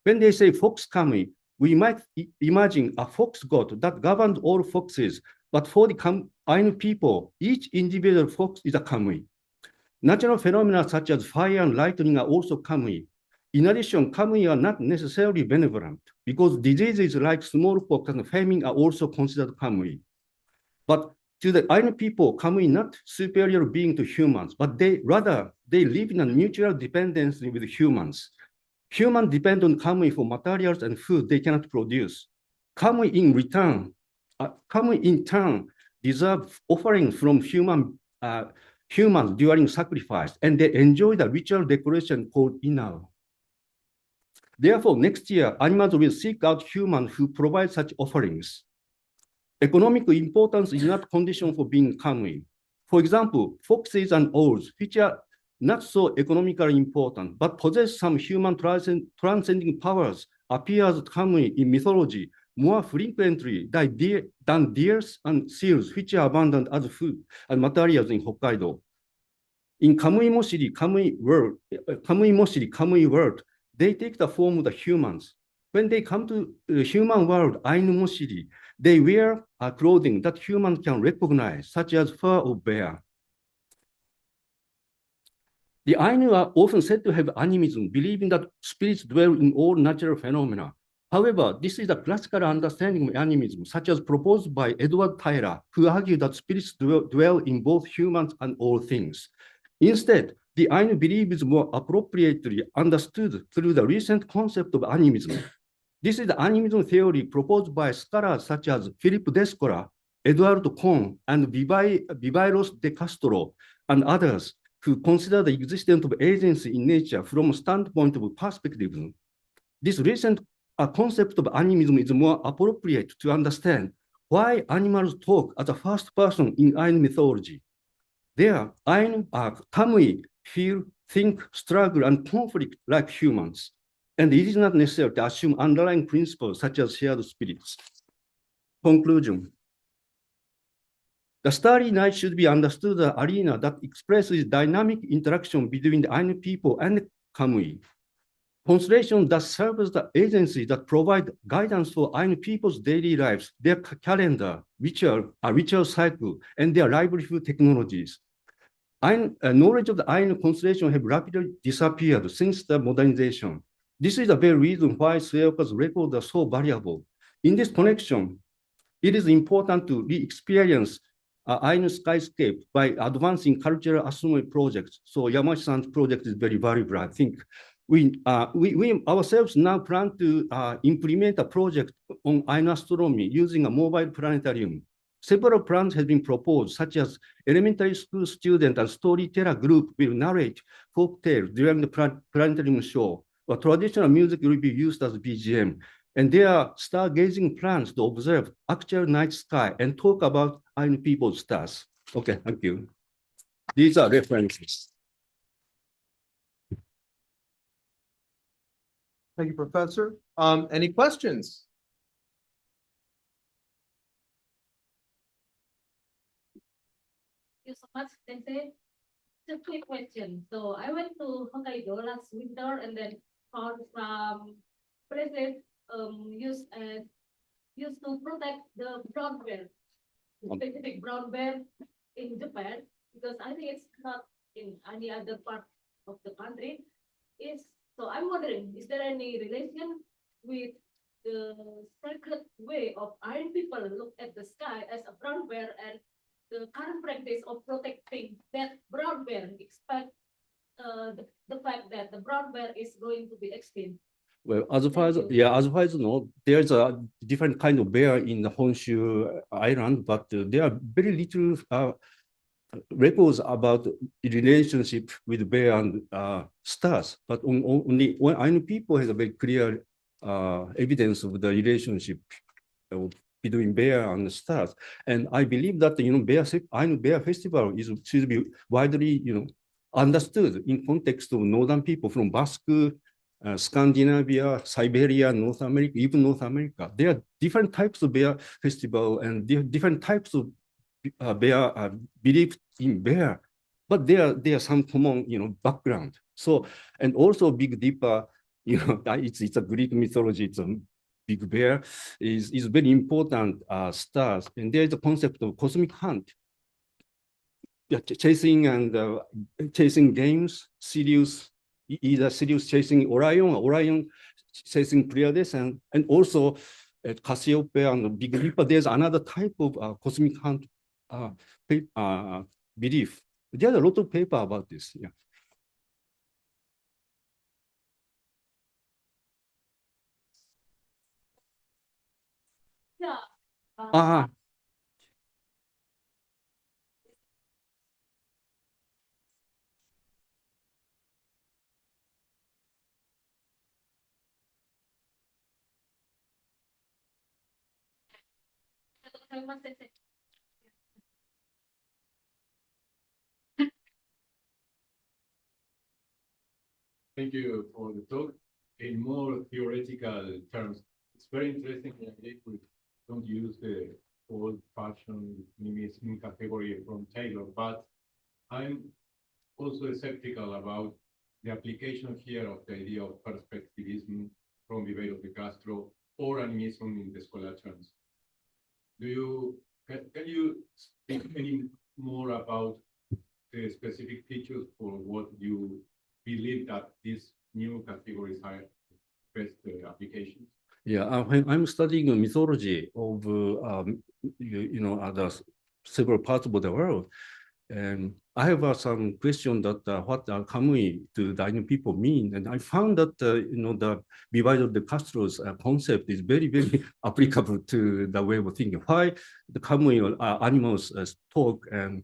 When they say fox kamui, we might imagine a fox god that governs all foxes, but for the Ainu people, each individual fox is a kamui. Natural phenomena such as fire and lightning are also kamui. In addition, kamui are not necessarily benevolent because diseases like smallpox and famine are also considered kamui. But to the Ainu people, kamui not superior being to humans, but they live in a mutual dependency with humans. Humans depend on kamui for materials and food they cannot produce. Kamui in turn deserve offering from humans during sacrifice, and they enjoy the ritual decoration called inao. Therefore, next year, animals will seek out humans who provide such offerings. Economic importance is not condition for being kamui. For example, foxes and owls, which are not so economically important, but possess some human transcending powers, appear as kamui in mythology more frequently than deers and seals, which are abundant as food and materials in Hokkaido. In kamui moshiri world, they take the form of the humans. When they come to the human world, Ainu moshiri, they wear clothing that humans can recognize, such as fur of bear. The Ainu are often said to have animism, believing that spirits dwell in all natural phenomena. However, this is a classical understanding of animism, such as proposed by Edward Tyler, who argued that spirits dwell in both humans and all things. Instead, the Ainu belief is more appropriately understood through the recent concept of animism. This is the animism theory proposed by scholars such as Philip Descola, Eduardo Kohn, and Viveiros de Castro, and others who consider the existence of agency in nature from a standpoint of perspectivism. This recent concept of animism is more appropriate to understand why animals talk as a first person in Ainu mythology. There, Ainu kamui feel, think, struggle, and conflict like humans. And it is not necessary to assume underlying principles such as shared spirits. Conclusion. The starry night should be understood as an arena that expresses dynamic interaction between the Ainu people and the Kamui. Constellation that serve as the agency that provide guidance for Ainu people's daily lives, their calendar, ritual cycle, and their livelihood technologies. Knowledge of the Ainu constellation have rapidly disappeared since the modernization. This is the very reason why Sueoka's records are so valuable. In this connection, it is important to re-experience Ainu skyscape by advancing cultural astronomy projects. So Yamauchi-san's project is very valuable. I think we ourselves now plan to implement a project on Ainu astronomy using a mobile planetarium. Several plans have been proposed, such as elementary school student and storyteller group will narrate folk tales during the planetarium show. Or traditional music will be used as BGM. And there are stargazing plans to observe actual night sky and talk about Ainu people's stars. Okay, thank you. These are references. Thank you, Professor. Any questions? Thank you so much, Sensei. Just a quick question. So I went to Hokkaido last winter and then found some places used to protect the brown bear, specific brown bear in Japan, because I think it's not in any other part of the country. So I'm wondering, is there any relation with the sacred way of Iron people look at the sky as a brown bear and the current practice of protecting that brown bear, expect the fact that the brown bear is going to be extinct? Well, as far as you know, there's a different kind of bear in the Honshu Island, but there are very little records about the relationship with bear and stars. But only Ainu people has a very clear evidence of the relationship between bear and stars. And I believe that Ainu Bear Festival should be widely understood in context of northern people from Basque, Scandinavia, Siberia, North America, even North America. There are different types of bear festival and different types of bear belief in bear, but there are some common background. So, and also Big Dipper, it's a Greek mythology. It's a big bear is very important stars, and there is a concept of cosmic hunt. Chasing games, either Sirius chasing Orion, or Orion chasing Pleiades, and also at Cassiopeia and Big Dipper, there's another type of cosmic hunt belief. There's a lot of paper about this. Yeah. Yeah. Thank you for the talk. In more theoretical terms, it's very interesting that we don't use the old-fashioned minimism category from Taylor, but I'm also skeptical about the application here of the idea of perspectivism from Viveiro de Castro or animism in the scholar terms. Can you speak any more about the specific features for what you believe that these new categories are best applications? Yeah, I'm studying the mythology of other several parts of the world, and I have some question that what Kamui to the Ainu people mean, and I found that the Viveiro de Castro's concept is very, very applicable to the way of thinking. Why the Kamui animals talk, and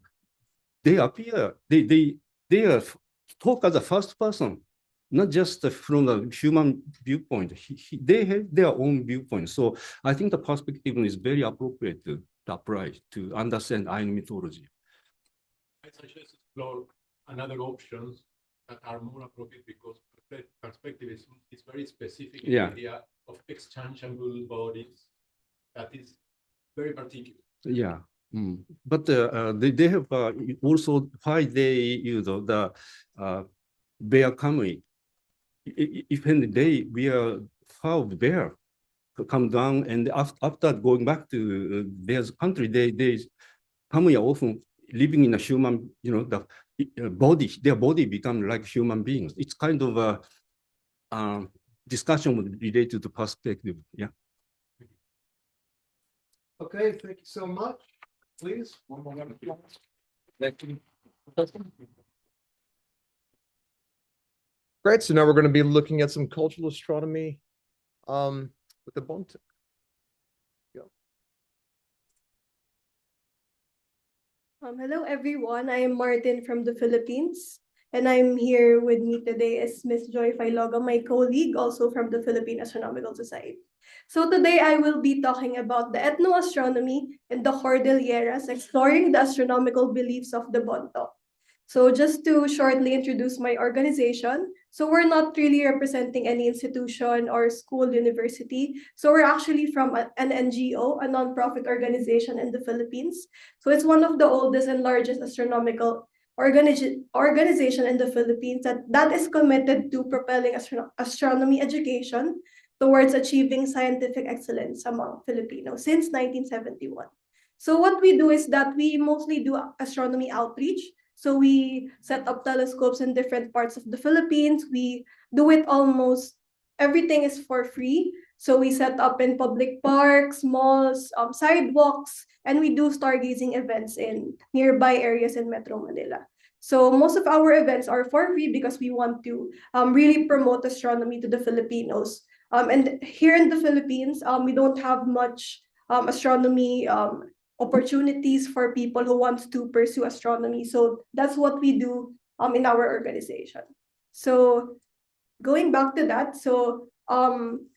they appear, they talk as a first person, not just from the human viewpoint. They have their own viewpoint. So I think the perspective is very appropriate to apply to understand Ainu mythology. I suggest explore another options that are more appropriate because perspectivism is very specific in the idea of exchangeable bodies that is very particular. Yeah. But they have also why they use the bear coming. If we are found bear come down, and after going back to their country, they Kami are often living in a human, the body, their body becomes like human beings. It's kind of a discussion related to perspective. Yeah. Okay, thank you so much. Please, one more. Thank you. Great. So now we're going to be looking at some cultural astronomy with the Bontoc. Hello, everyone. I am Martine from the Philippines, and I'm here with me today is Miss Joy Filoga, my colleague, also from the Philippine Astronomical Society. So today I will be talking about the ethnoastronomy in the Cordilleras, exploring the astronomical beliefs of the Bontoc. So just to shortly introduce my organization, so we're not really representing any institution or school, university. So we're actually from an NGO, a nonprofit organization in the Philippines. So it's one of the oldest and largest astronomical organization in the Philippines that is committed to propelling astronomy education towards achieving scientific excellence among Filipinos since 1971. So what we do is that we mostly do astronomy outreach. So we set up telescopes in different parts of the Philippines. We do it almost, everything is for free. So we set up in public parks, malls, sidewalks, and we do stargazing events in nearby areas in Metro Manila. So most of our events are for free because we want to really promote astronomy to the Filipinos. And here in the Philippines, we don't have much astronomy opportunities for people who want to pursue astronomy. So that's what we do in our organization. So going back to that, so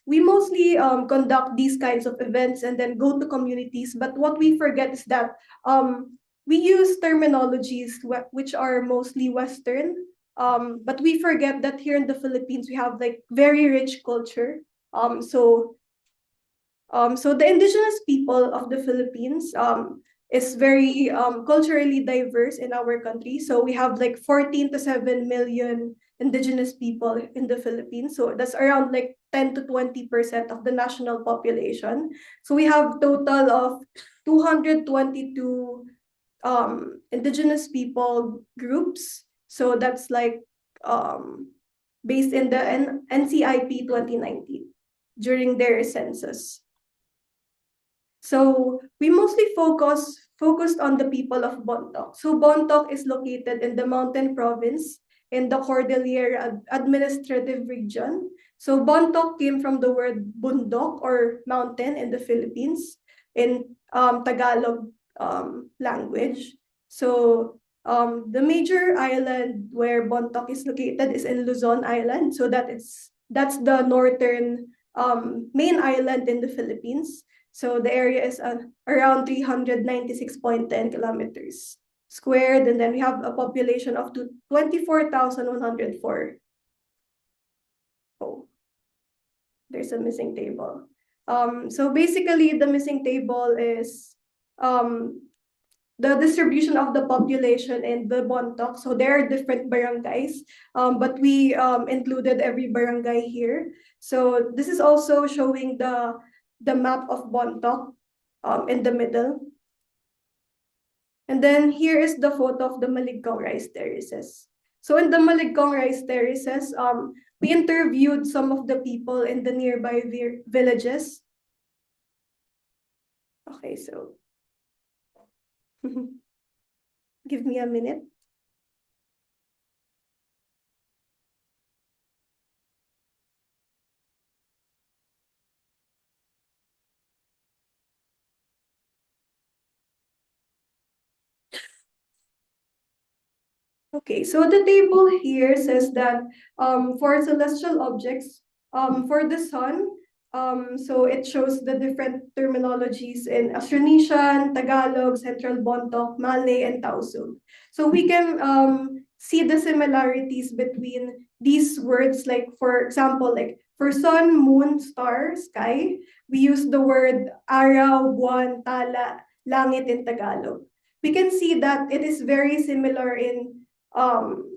we mostly conduct these kinds of events and then go to communities. But what we forget is that we use terminologies which are mostly Western, but we forget that here in the Philippines, we have like very rich culture. So the indigenous people of the Philippines is very culturally diverse in our country. So we have like 14 to 7 million indigenous people in the Philippines. So that's around like 10 to 20% of the national population. So we have total of 222 indigenous people groups. So that's like based in the NCIP 2019 during their census. So we mostly focused on the people of Bontoc. So Bontoc is located in the Mountain Province in the Cordillera Administrative Region. So Bontoc came from the word bundok or mountain in the Philippines in Tagalog language. So the major island where Bontoc is located is in Luzon Island. So that's the northern main island in the Philippines. So the area is around 396.10 kilometers squared, and then we have a population of 24,104. Oh, there's a missing table. So basically, the missing table is the distribution of the population in the Bontoc. So there are different barangays, but we included every barangay here. So this is also showing the map of Bontoc in the middle. And then here is the photo of the Maligkong rice terraces. So in the Maligkong rice terraces, we interviewed some of the people in the nearby villages. Okay, so give me a minute. Okay, so the table here says that for celestial objects, for the sun, so it shows the different terminologies in Austronesian, Tagalog, Central Bontoc, Malay, and Tausug. So we can see the similarities between these words, like for example, like for sun, moon, star, sky, we use the word araw, buwan, tala, langit in Tagalog. We can see that it is very similar in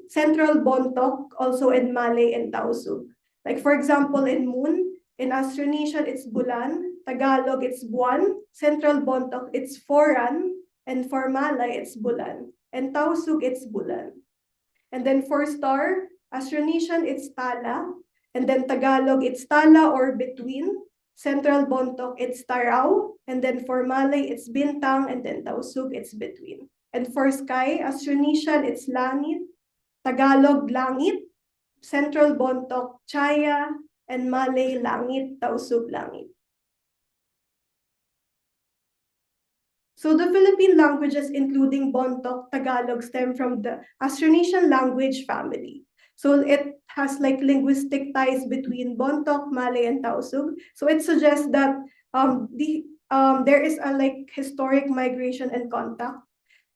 Central Bontoc, also in Malay and Tausug. Like for example, in Moon, in Austronesian, it's Bulan, Tagalog, it's Buwan, Central Bontoc, it's Foran, and for Malay, it's Bulan, and Tausug, it's Bulan. And then for star, Austronesian, it's Tala, and then Tagalog, it's Tala or between, Central Bontoc, it's Taraw, and then for Malay, it's Bintang, and then Tausug, it's between. And for sky, Austronesian, it's Langit, Tagalog, Langit, Central Bontoc, Chaya, and Malay, Langit, Tausug, Langit. So the Philippine languages, including Bontoc, Tagalog, stem from the Austronesian language family. So it has like linguistic ties between Bontoc, Malay, and Tausug. So it suggests that there is a like historic migration and contact,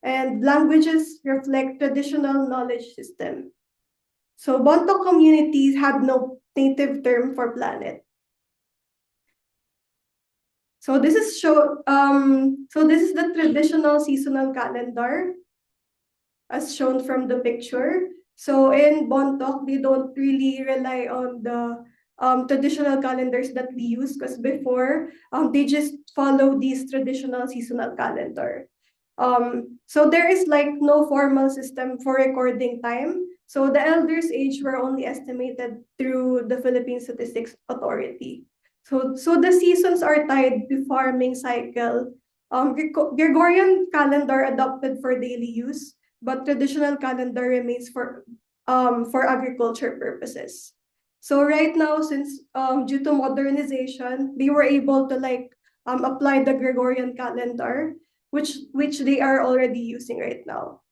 and languages reflect traditional knowledge system. So Bontoc communities had no native term for planet. So this is the traditional seasonal calendar as shown from the picture. So in Bontoc, they don't really rely on the traditional calendars that we use, because before they just follow these traditional seasonal calendar. So there is like no formal system for recording time. So the elders' age were only estimated through the Philippine Statistics Authority. So the seasons are tied to farming cycle. Gregorian calendar adopted for daily use, but traditional calendar remains for agriculture purposes. So right now, since due to modernization, they were able to like apply the Gregorian calendar, which they are already using right now.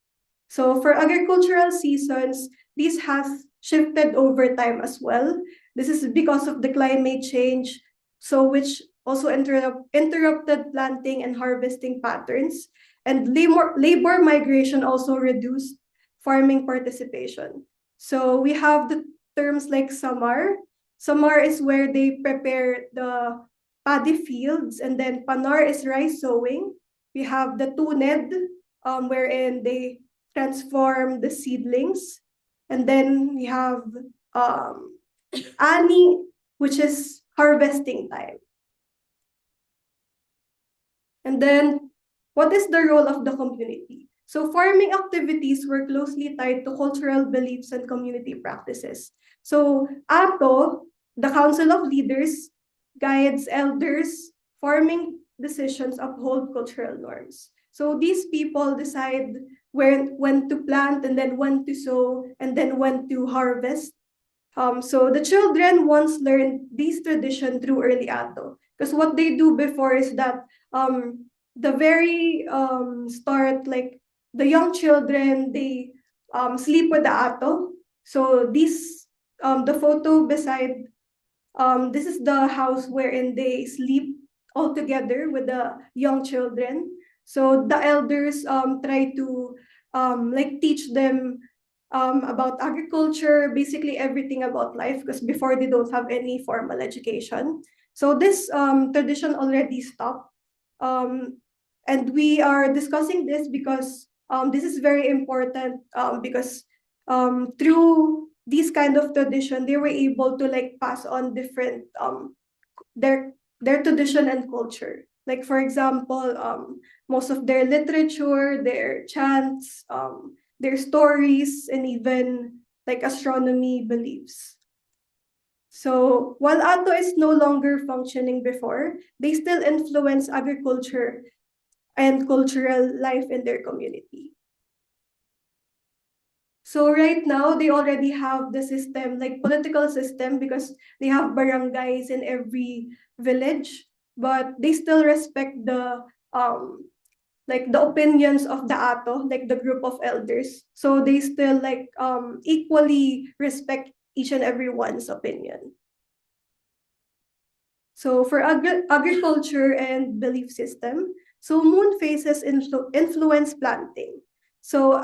So for agricultural seasons, this has shifted over time as well. This is because of the climate change, so which also interrupted planting and harvesting patterns, and labor migration also reduced farming participation. So we have the terms like samar. Samar is where they prepare the paddy fields, and then panar is rice sowing. We have the tuned, wherein they transform the seedlings. And then we have ani, which is harvesting time. And then, what is the role of the community? So farming activities were closely tied to cultural beliefs and community practices. So ATO, the Council of Leaders, guides elders, farming decisions uphold cultural norms. So these people decide when to plant, and then when to sow, and then when to harvest. So the children once learned these traditions through early ato. Because what they do before is that the very start, like the young children, they sleep with the ato. So the photo beside, this is the house wherein they sleep all together with the young children. So the elders try to like teach them about agriculture, basically everything about life, because before they don't have any formal education. So this tradition already stopped. And we are discussing this because this is very important, because through these kind of tradition, they were able to like pass on different their tradition and culture. Like for example, most of their literature, their chants, their stories, and even like astronomy beliefs. So while Ato is no longer functioning before, they still influence agriculture and cultural life in their community. So right now, they already have the system, like political system, because they have barangays in every village, but they still respect the like the opinions of the ato, like the group of elders. So they still like equally respect each and everyone's opinion. So for agriculture and belief system, so moon phases influence planting. So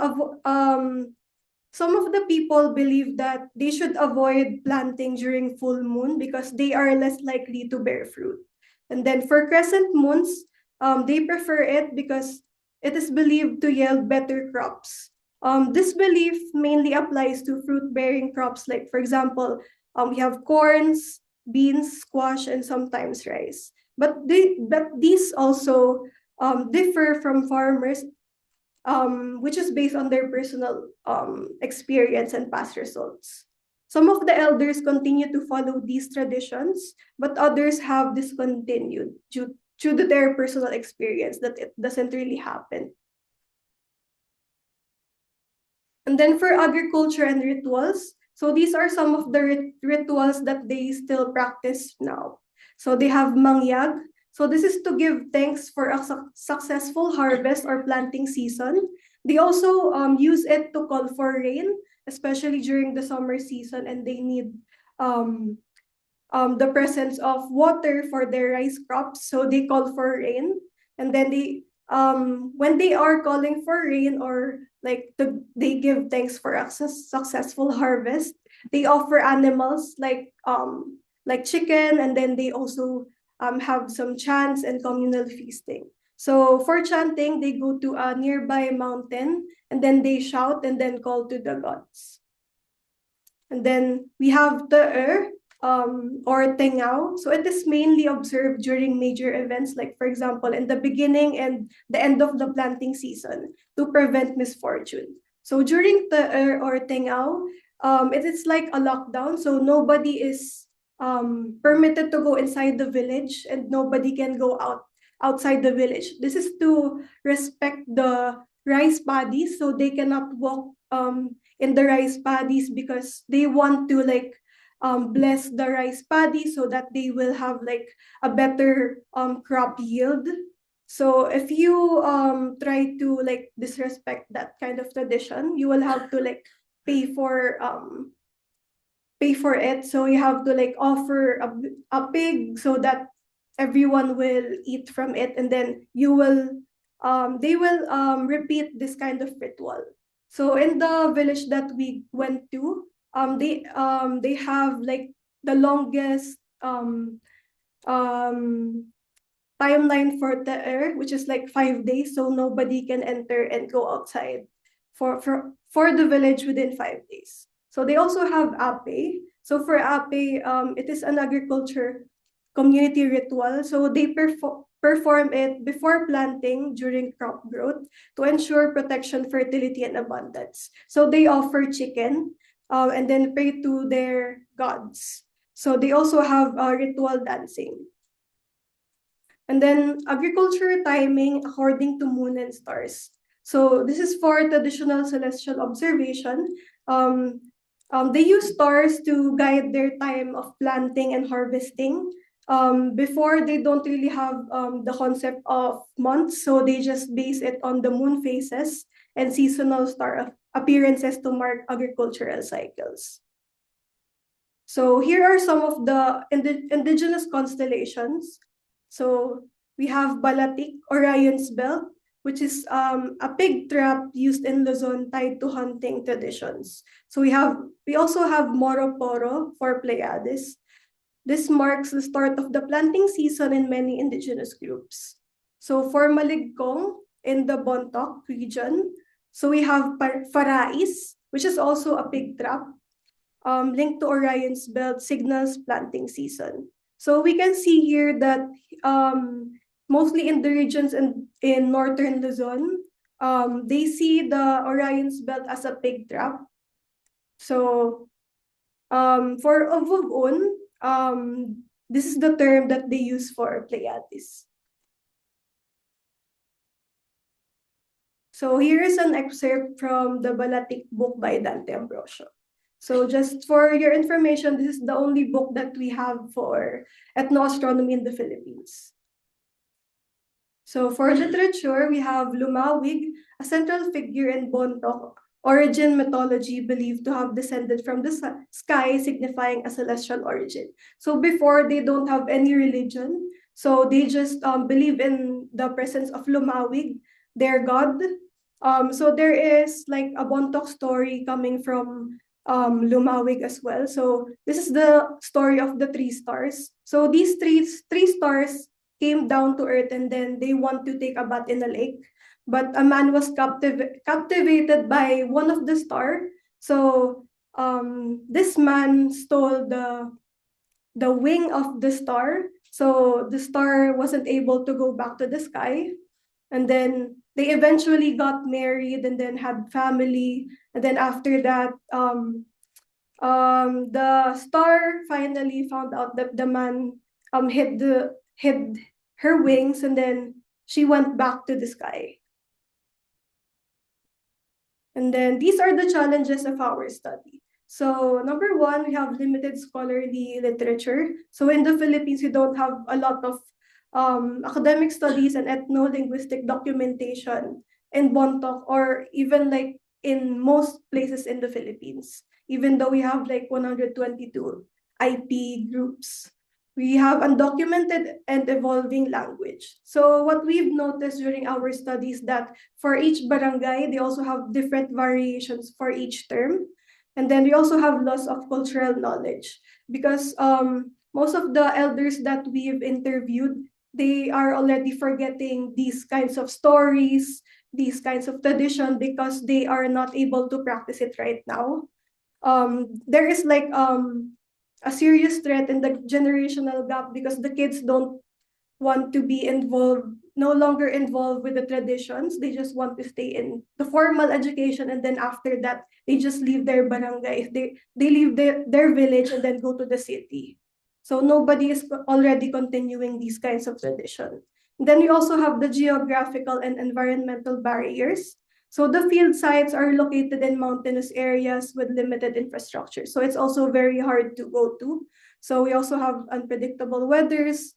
some of the people believe that they should avoid planting during full moon because they are less likely to bear fruit. And then for crescent moons, they prefer it because it is believed to yield better crops. This belief mainly applies to fruit-bearing crops, like, for example, we have corns, beans, squash, and sometimes rice. But these also differ from farmers, which is based on their personal experience and past results. Some of the elders continue to follow these traditions, but others have discontinued due to their personal experience that it doesn't really happen. And then for agriculture and rituals, so these are some of the rituals that they still practice now. So they have mangyag. So this is to give thanks for a successful harvest or planting season. They also use it to call for rain, especially during the summer season, and they need the presence of water for their rice crops. So they call for rain, and then when they are calling for rain, or like they give thanks for a successful harvest, they offer animals like chicken, and then they also have some chants and communal feasting. So for chanting, they go to a nearby mountain, and then they shout and then call to the gods. And then we have the or tengao. So it is mainly observed during major events, like, for example, in the beginning and the end of the planting season, to prevent misfortune. So during the or tengao, it is like a lockdown. So nobody is permitted to go inside the village, and nobody can go outside the village. This is to respect the rice paddies, so they cannot walk in the rice paddies, because they want to bless the rice paddy so that they will have like a better crop yield. So if you try to like disrespect that kind of tradition, you will have to like pay for it. So you have to like offer a pig so that everyone will eat from it, and then they will repeat this kind of ritual. So in the village that we went to, they have like the longest timeline for the which is like 5 days. So nobody can enter and go outside for the village within 5 days. So they also have ape. So for ape, it is an agriculture community ritual. So they perform it before planting, during crop growth, to ensure protection, fertility, and abundance. So they offer chicken and then pray to their gods. So they also have ritual dancing. And then agriculture timing according to moon and stars. So this is for traditional celestial observation. They use stars to guide their time of planting and harvesting. Before, they don't really have the concept of months, so they just base it on the moon phases and seasonal star appearances to mark agricultural cycles. So here are some of the indigenous constellations. So we have Balatik, Orion's belt, which is a pig trap used in Luzon tied to hunting traditions. So we also have Moro-Poro for Pleiades. This marks the start of the planting season in many indigenous groups. So for Maligkong in the Bontoc region, so we have Farais, which is also a pig trap, linked to Orion's belt, signals planting season. So we can see here that mostly in the regions in northern Luzon, they see the Orion's belt as a pig trap. So for Ovovon, this is the term that they use for Pleiades. So here is an excerpt from the Balatik book by Dante Ambrosio. So just for your information, this is the only book that we have for ethnoastronomy in the Philippines. So for literature, we have Lumawig, a central figure in Bontoc, origin mythology believed to have descended from the sky, signifying a celestial origin. So before, they don't have any religion. So they just believe in the presence of Lumawig, their god. So there is like a Bontoc story coming from Lumawig as well. So this is the story of the 3 stars. So these three stars came down to earth and then they want to take a bath in a lake. But a man was captivated by one of the star. So this man stole the wing of the star. So the star wasn't able to go back to the sky. And then they eventually got married and then had family. And then after that, the star finally found out that the man hid her wings, and then she went back to the sky. And then these are the challenges of our study. So number one, we have limited scholarly literature. So in the Philippines, we don't have a lot of academic studies and ethno-linguistic documentation in Bontoc, or even like in most places in the Philippines, even though we have like 122 IP groups. We have undocumented and evolving language. So what we've noticed during our studies that for each barangay, they also have different variations for each term. And then we also have loss of cultural knowledge because most of the elders that we've interviewed, they are already forgetting these kinds of stories, these kinds of tradition because they are not able to practice it right now. There is like a serious threat in the generational gap because the kids don't want to be involved, no longer involved with the traditions. They just want to stay in the formal education, and then after that, they just leave their barangay. They leave their village and then go to the city. So nobody is already continuing these kinds of tradition. Then we also have the geographical and environmental barriers. So the field sites are located in mountainous areas with limited infrastructure. So it's also very hard to go to. So we also have unpredictable weathers,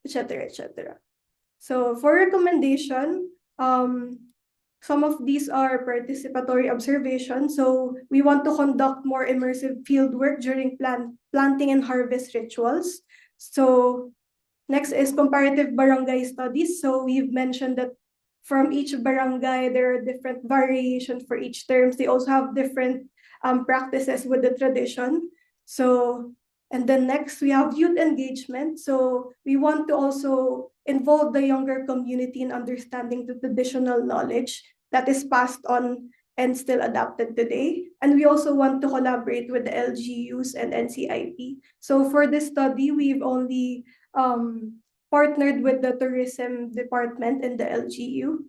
etc., etc. So for recommendation, some of these are participatory observation. So we want to conduct more immersive field work during planting and harvest rituals. So next is comparative barangay studies. So we've mentioned that from each barangay, there are different variations for each terms. They also have different practices with the tradition. So, and then next we have youth engagement. So we want to also involve the younger community in understanding the traditional knowledge that is passed on and still adapted today. And we also want to collaborate with the LGUs and NCIP. So for this study, we've only partnered with the tourism department and the LGU.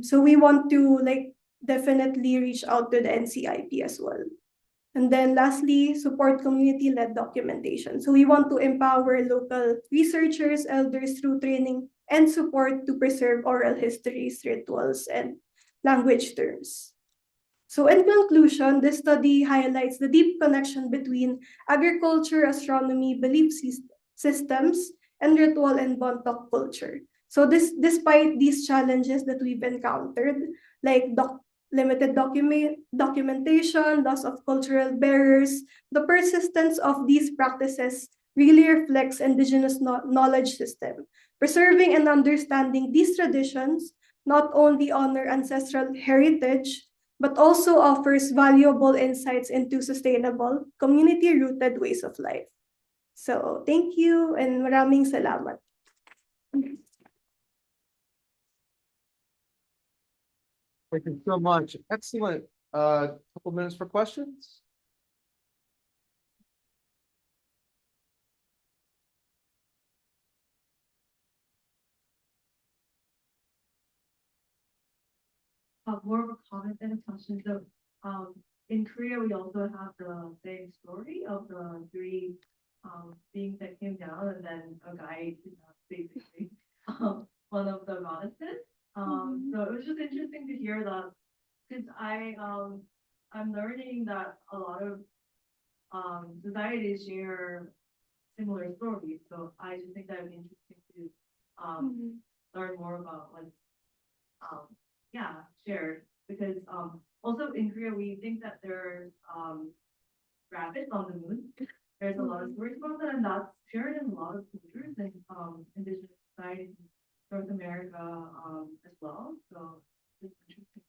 So we want to like definitely reach out to the NCIP as well. And then lastly, support community-led documentation. So we want to empower local researchers, elders through training and support to preserve oral histories, rituals, and language terms. So in conclusion, this study highlights the deep connection between agriculture, astronomy, belief systems, and ritual and Bontoc culture. So despite these challenges that we've encountered, like limited documentation, loss of cultural barriers, the persistence of these practices really reflects indigenous knowledge system. Preserving and understanding these traditions not only honor ancestral heritage, but also offers valuable insights into sustainable, community-rooted ways of life. So thank you and maraming salamat. Thank you so much. Excellent. Couple minutes for questions. More of a comment than a question. So, in Korea, we also have the same story of the three beings that came down, and then a guy basically one of the goddesses. So it was just interesting to hear that, since I'm learning that a lot of societies share similar stories. So I just think that would be interesting to learn more about what's shared, because also in Korea we think that there's rabbits on the moon. There's a lot of stories about that, and that's shared in a lot of cultures and indigenous societies in North America as well. So it's interesting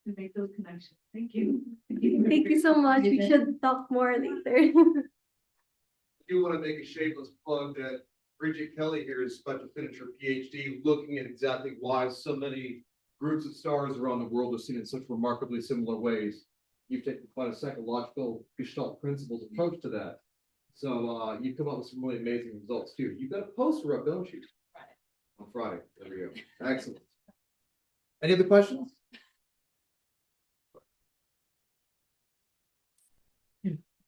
to make those connections. Thank you. Thank you so much. We should talk more later. I do want to make a shameless plug that Bridget Kelly here is about to finish her PhD looking at exactly why so many groups of stars around the world are seen in such remarkably similar ways. You've taken quite a psychological Gestalt principles approach to that. So you've come up with some really amazing results too. You've got a poster up, don't you? On Friday. There we go. Excellent. Any other questions?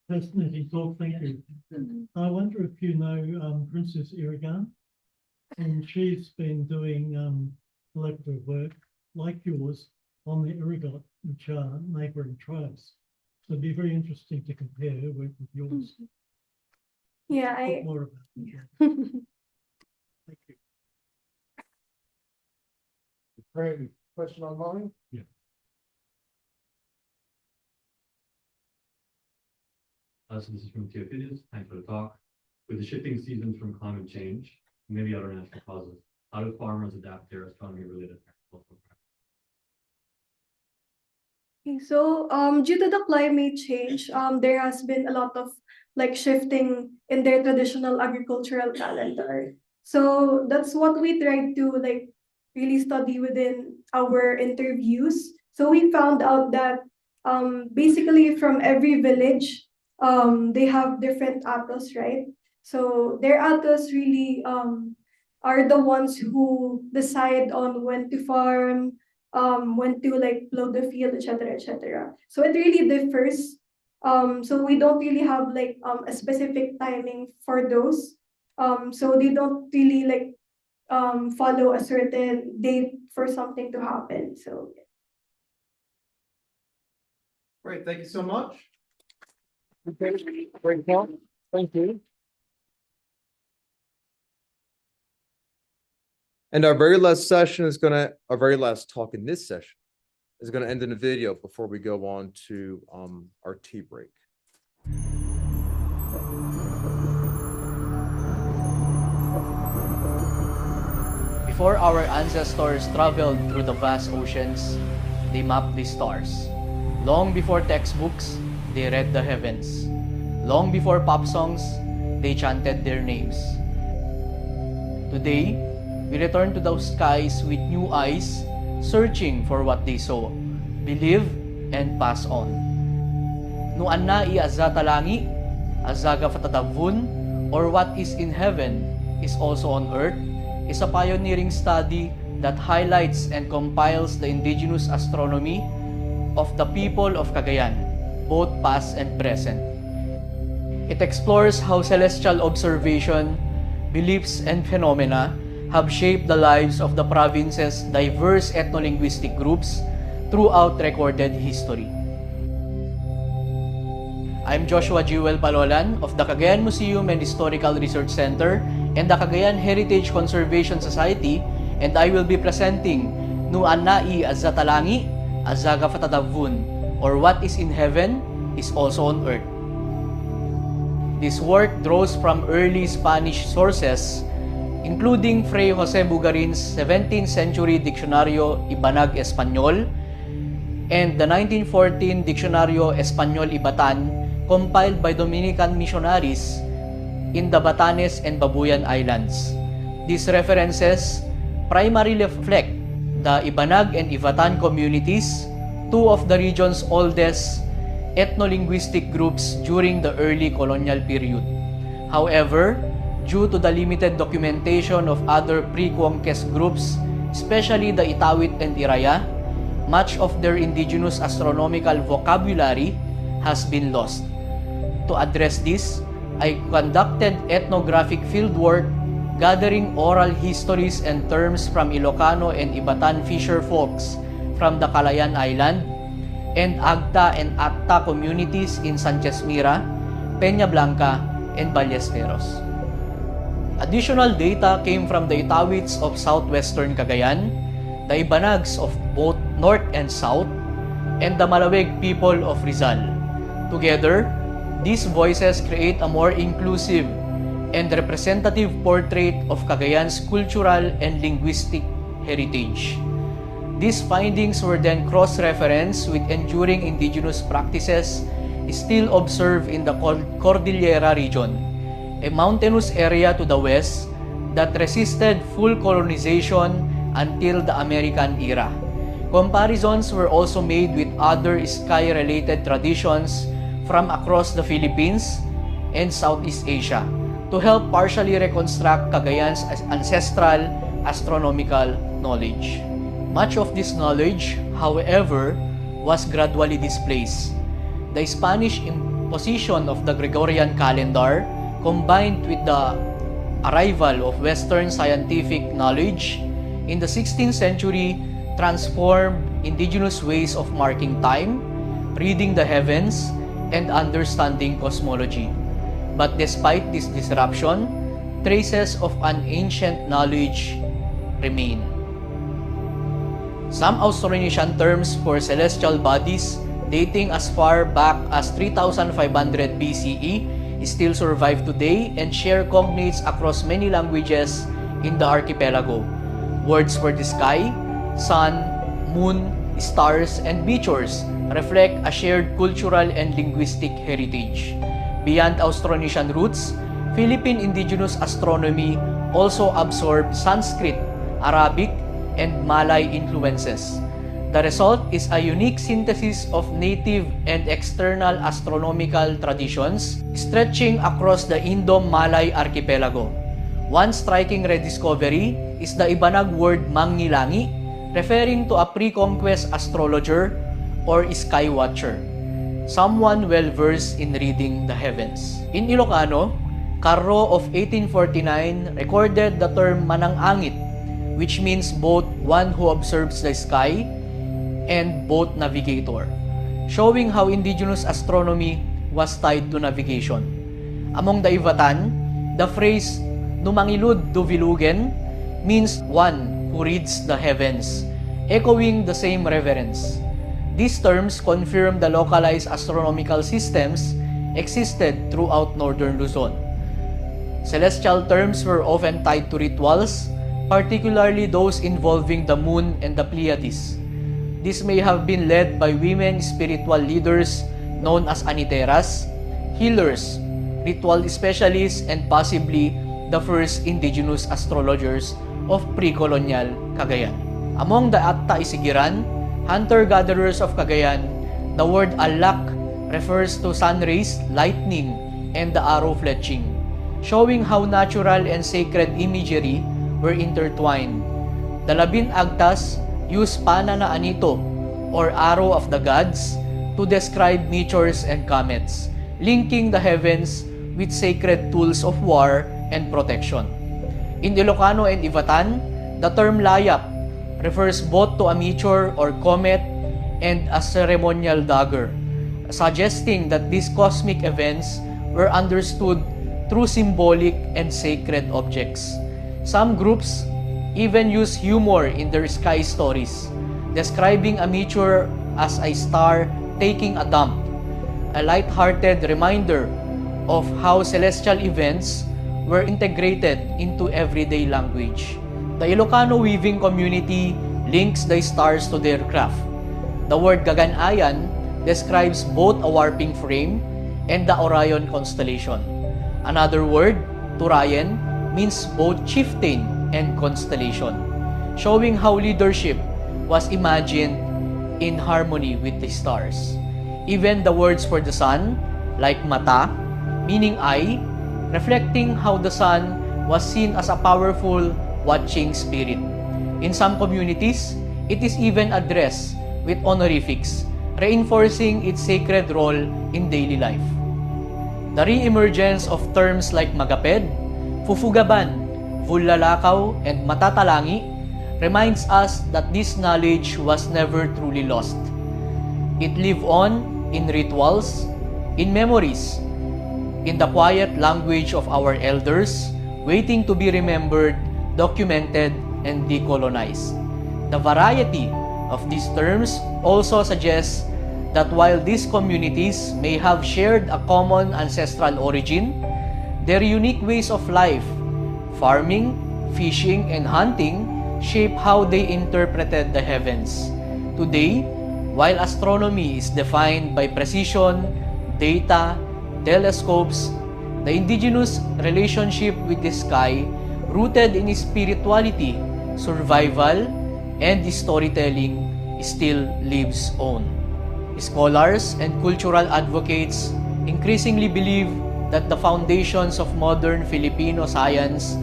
Fascinating talk, thank you. I wonder if you know Princess Irog, and she's been doing collaborative work like yours on the Irog, which are neighbouring tribes. So it'd be very interesting to compare her work with yours. Yeah, Talk more about it. Thank you. Any question online? Yeah. So this is from Theophilis. Thanks for the talk. With the shifting seasons from climate change, maybe other natural causes, how do farmers adapt their astronomy-related agricultural practices? So due to the climate change, there has been a lot of like shifting in their traditional agricultural calendar. So that's what we tried to like really study within our interviews. So we found out that basically from every village, they have different atos, right? So their atos really are the ones who decide on when to farm, when to like plow the field, etc., etc. So it really differs. So we don't really have like a specific timing for those. So they don't really like follow a certain date for something to happen. So Great, thank you so much. Okay, great talk. Thank you. And our very last session is our very last talk in this session is gonna end in a video before we go on to our tea break. Before our ancestors traveled through the vast oceans, they mapped the stars. Long before textbooks, they read the heavens. Long before pop songs, they chanted their names. Today, we return to those skies with new eyes, searching for what they saw, believe, and pass on. Nuan na iazata langi, azaga fatatavun, or what is in heaven is also on earth, is a pioneering study that highlights and compiles the indigenous astronomy of the people of Cagayan, both past and present. It explores how celestial observation, beliefs, and phenomena have shaped the lives of the province's diverse ethno-linguistic groups throughout recorded history. I'm Joshua Jewel Palolan of the Cagayan Museum and Historical Research Center and the Cagayan Heritage Conservation Society, and I will be presenting Nuan Nai Azatalangi, Azaga Fatadavun, or What is in Heaven is also on Earth. This work draws from early Spanish sources, including Fray Jose Bugarin's 17th century Diccionario Ibanag Español and the 1914 Diccionario Español Ibatan compiled by Dominican missionaries in the Batanes and Babuyan Islands. These references primarily reflect the Ibanag and Ivatan communities, two of the region's oldest ethno-linguistic groups during the early colonial period. However, due to the limited documentation of other pre-conquest groups, especially the Itawit and Iraya, much of their indigenous astronomical vocabulary has been lost. To address this, I conducted ethnographic fieldwork gathering oral histories and terms from Ilocano and Ibatan fisher folks from the Calayan Island and Agta and Acta communities in Sanchez Mira, Peña Blanca, and Ballesteros. Additional data came from the Itawits of southwestern Cagayan, the Ibanags of both north and south, and the Malaweg people of Rizal. Together, these voices create a more inclusive and representative portrait of Cagayan's cultural and linguistic heritage. These findings were then cross-referenced with enduring indigenous practices still observed in the Cordillera region, a mountainous area to the west that resisted full colonization until the American era. Comparisons were also made with other sky-related traditions from across the Philippines and Southeast Asia to help partially reconstruct Cagayan's ancestral astronomical knowledge. Much of this knowledge, however, was gradually displaced. The Spanish imposition of the Gregorian calendar, combined with the arrival of Western scientific knowledge in the 16th century, transformed indigenous ways of marking time, reading the heavens, and understanding cosmology. But despite this disruption, traces of an ancient knowledge remain. Some Austronesian terms for celestial bodies dating as far back as 3500 BCE still survive today and share cognates across many languages in the archipelago. Words for the sky, sun, moon, stars, and meteors reflect a shared cultural and linguistic heritage. Beyond Austronesian roots, Philippine Indigenous Astronomy also absorbed Sanskrit, Arabic, and Malay influences. The result is a unique synthesis of native and external astronomical traditions stretching across the Indo-Malay archipelago. One striking rediscovery is the Ibanag word Mangilangi, referring to a pre-conquest astrologer or sky watcher, someone well-versed in reading the heavens. In Ilocano, Carro of 1849 recorded the term Manang-angit, which means both one who observes the sky and boat navigator, showing how indigenous astronomy was tied to navigation. Among the Ivatan, the phrase Numangilud duvilugen means one who reads the heavens, echoing the same reverence. These terms confirm the localized astronomical systems existed throughout northern Luzon. Celestial terms were often tied to rituals, particularly those involving the moon and the Pleiades. This may have been led by women spiritual leaders known as aniteras, healers, ritual specialists, and possibly the first indigenous astrologers of pre-colonial Cagayan. Among the Atta Isigiran, hunter-gatherers of Cagayan, the word alak refers to sun rays, lightning, and the arrow fletching, showing how natural and sacred imagery were intertwined. The Labin Agtas use pana na anito, or arrow of the gods, to describe meteors and comets, linking the heavens with sacred tools of war and protection. In Ilocano and Ivatan, the term layap refers both to a meteor or comet and a ceremonial dagger, suggesting that these cosmic events were understood through symbolic and sacred objects. Some groups even use humor in their sky stories, describing a meteor as a star taking a dump, a light-hearted reminder of how celestial events were integrated into everyday language. The Ilocano weaving community links the stars to their craft. The word Gaganayan describes both a warping frame and the Orion constellation. Another word, Turayan, means both chieftain and constellation, showing how leadership was imagined in harmony with the stars. Even the words for the sun, like mata, meaning eye, reflecting how the sun was seen as a powerful watching spirit. In some communities, it is even addressed with honorifics, reinforcing its sacred role in daily life. The re-emergence of terms like magaped, fufugaban, vullalakaw, and matatalangi reminds us that this knowledge was never truly lost. It lived on in rituals, in memories, in the quiet language of our elders, waiting to be remembered, documented, and decolonized. The variety of these terms also suggests that while these communities may have shared a common ancestral origin, their unique ways of life, farming, fishing, and hunting, shape how they interpreted the heavens. Today, while astronomy is defined by precision, data, telescopes, the indigenous relationship with the sky rooted in spirituality, survival, and storytelling, still lives on. Scholars and cultural advocates increasingly believe that the foundations of modern Filipino science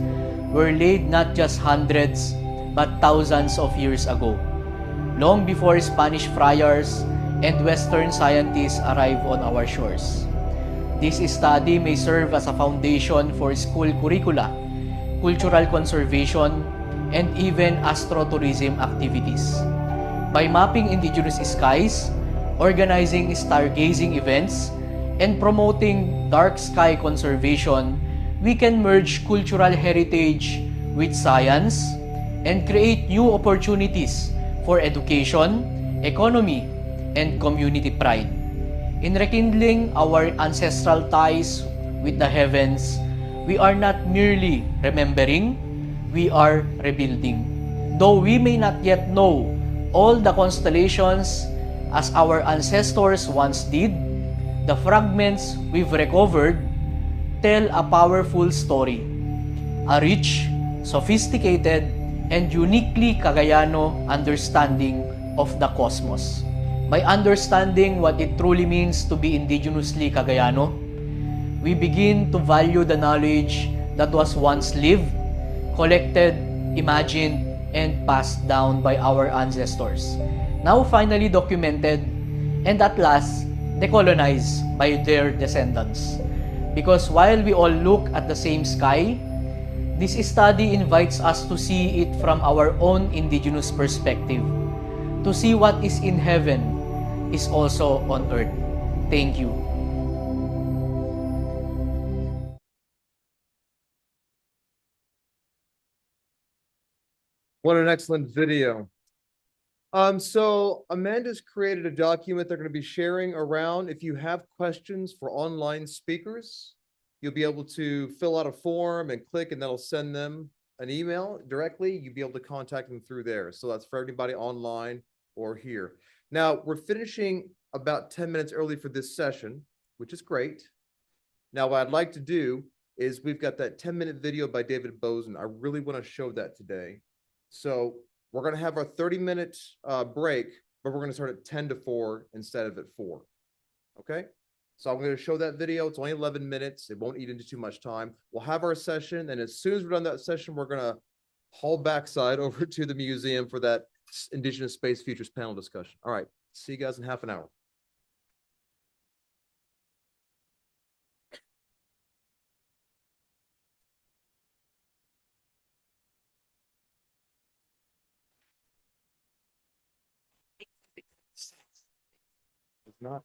were laid not just hundreds, but thousands of years ago, long before Spanish friars and Western scientists arrived on our shores. This study may serve as a foundation for school curricula, cultural conservation, and even astrotourism activities. By mapping indigenous skies, organizing stargazing events, and promoting dark sky conservation, we can merge cultural heritage with science and create new opportunities for education, economy, and community pride. In rekindling our ancestral ties with the heavens, we are not merely remembering, we are rebuilding. Though we may not yet know all the constellations as our ancestors once did, the fragments we've recovered tell a powerful story, a rich, sophisticated, and uniquely Cagayano understanding of the cosmos. By understanding what it truly means to be indigenously Cagayano, we begin to value the knowledge that was once lived, collected, imagined, and passed down by our ancestors, now finally documented, and at last, decolonized by their descendants. Because while we all look at the same sky, this study invites us to see it from our own indigenous perspective, to see what is in heaven is also on earth. Thank you. What an excellent video. So Amanda's created a document they're going to be sharing around. If you have questions for online speakers, you'll be able to fill out a form and click, and that'll send them an email directly. You'll be able to contact them through there. So that's for everybody online or here. Now, we're finishing about 10 minutes early for this session, which is great. Now, what I'd like to do is we've got that 10-minute video by David Bozen. I really want to show that today. So we're going to have our 30-minute break, but we're going to start at 10 to 4 instead of at 4. Okay? So I'm going to show that video. It's only 11 minutes. It won't eat into too much time. We'll have our session, and as soon as we're done that session, we're going to haul backside over to the museum for that Indigenous Space Futures panel discussion. All right. See you guys in half an hour. It's not.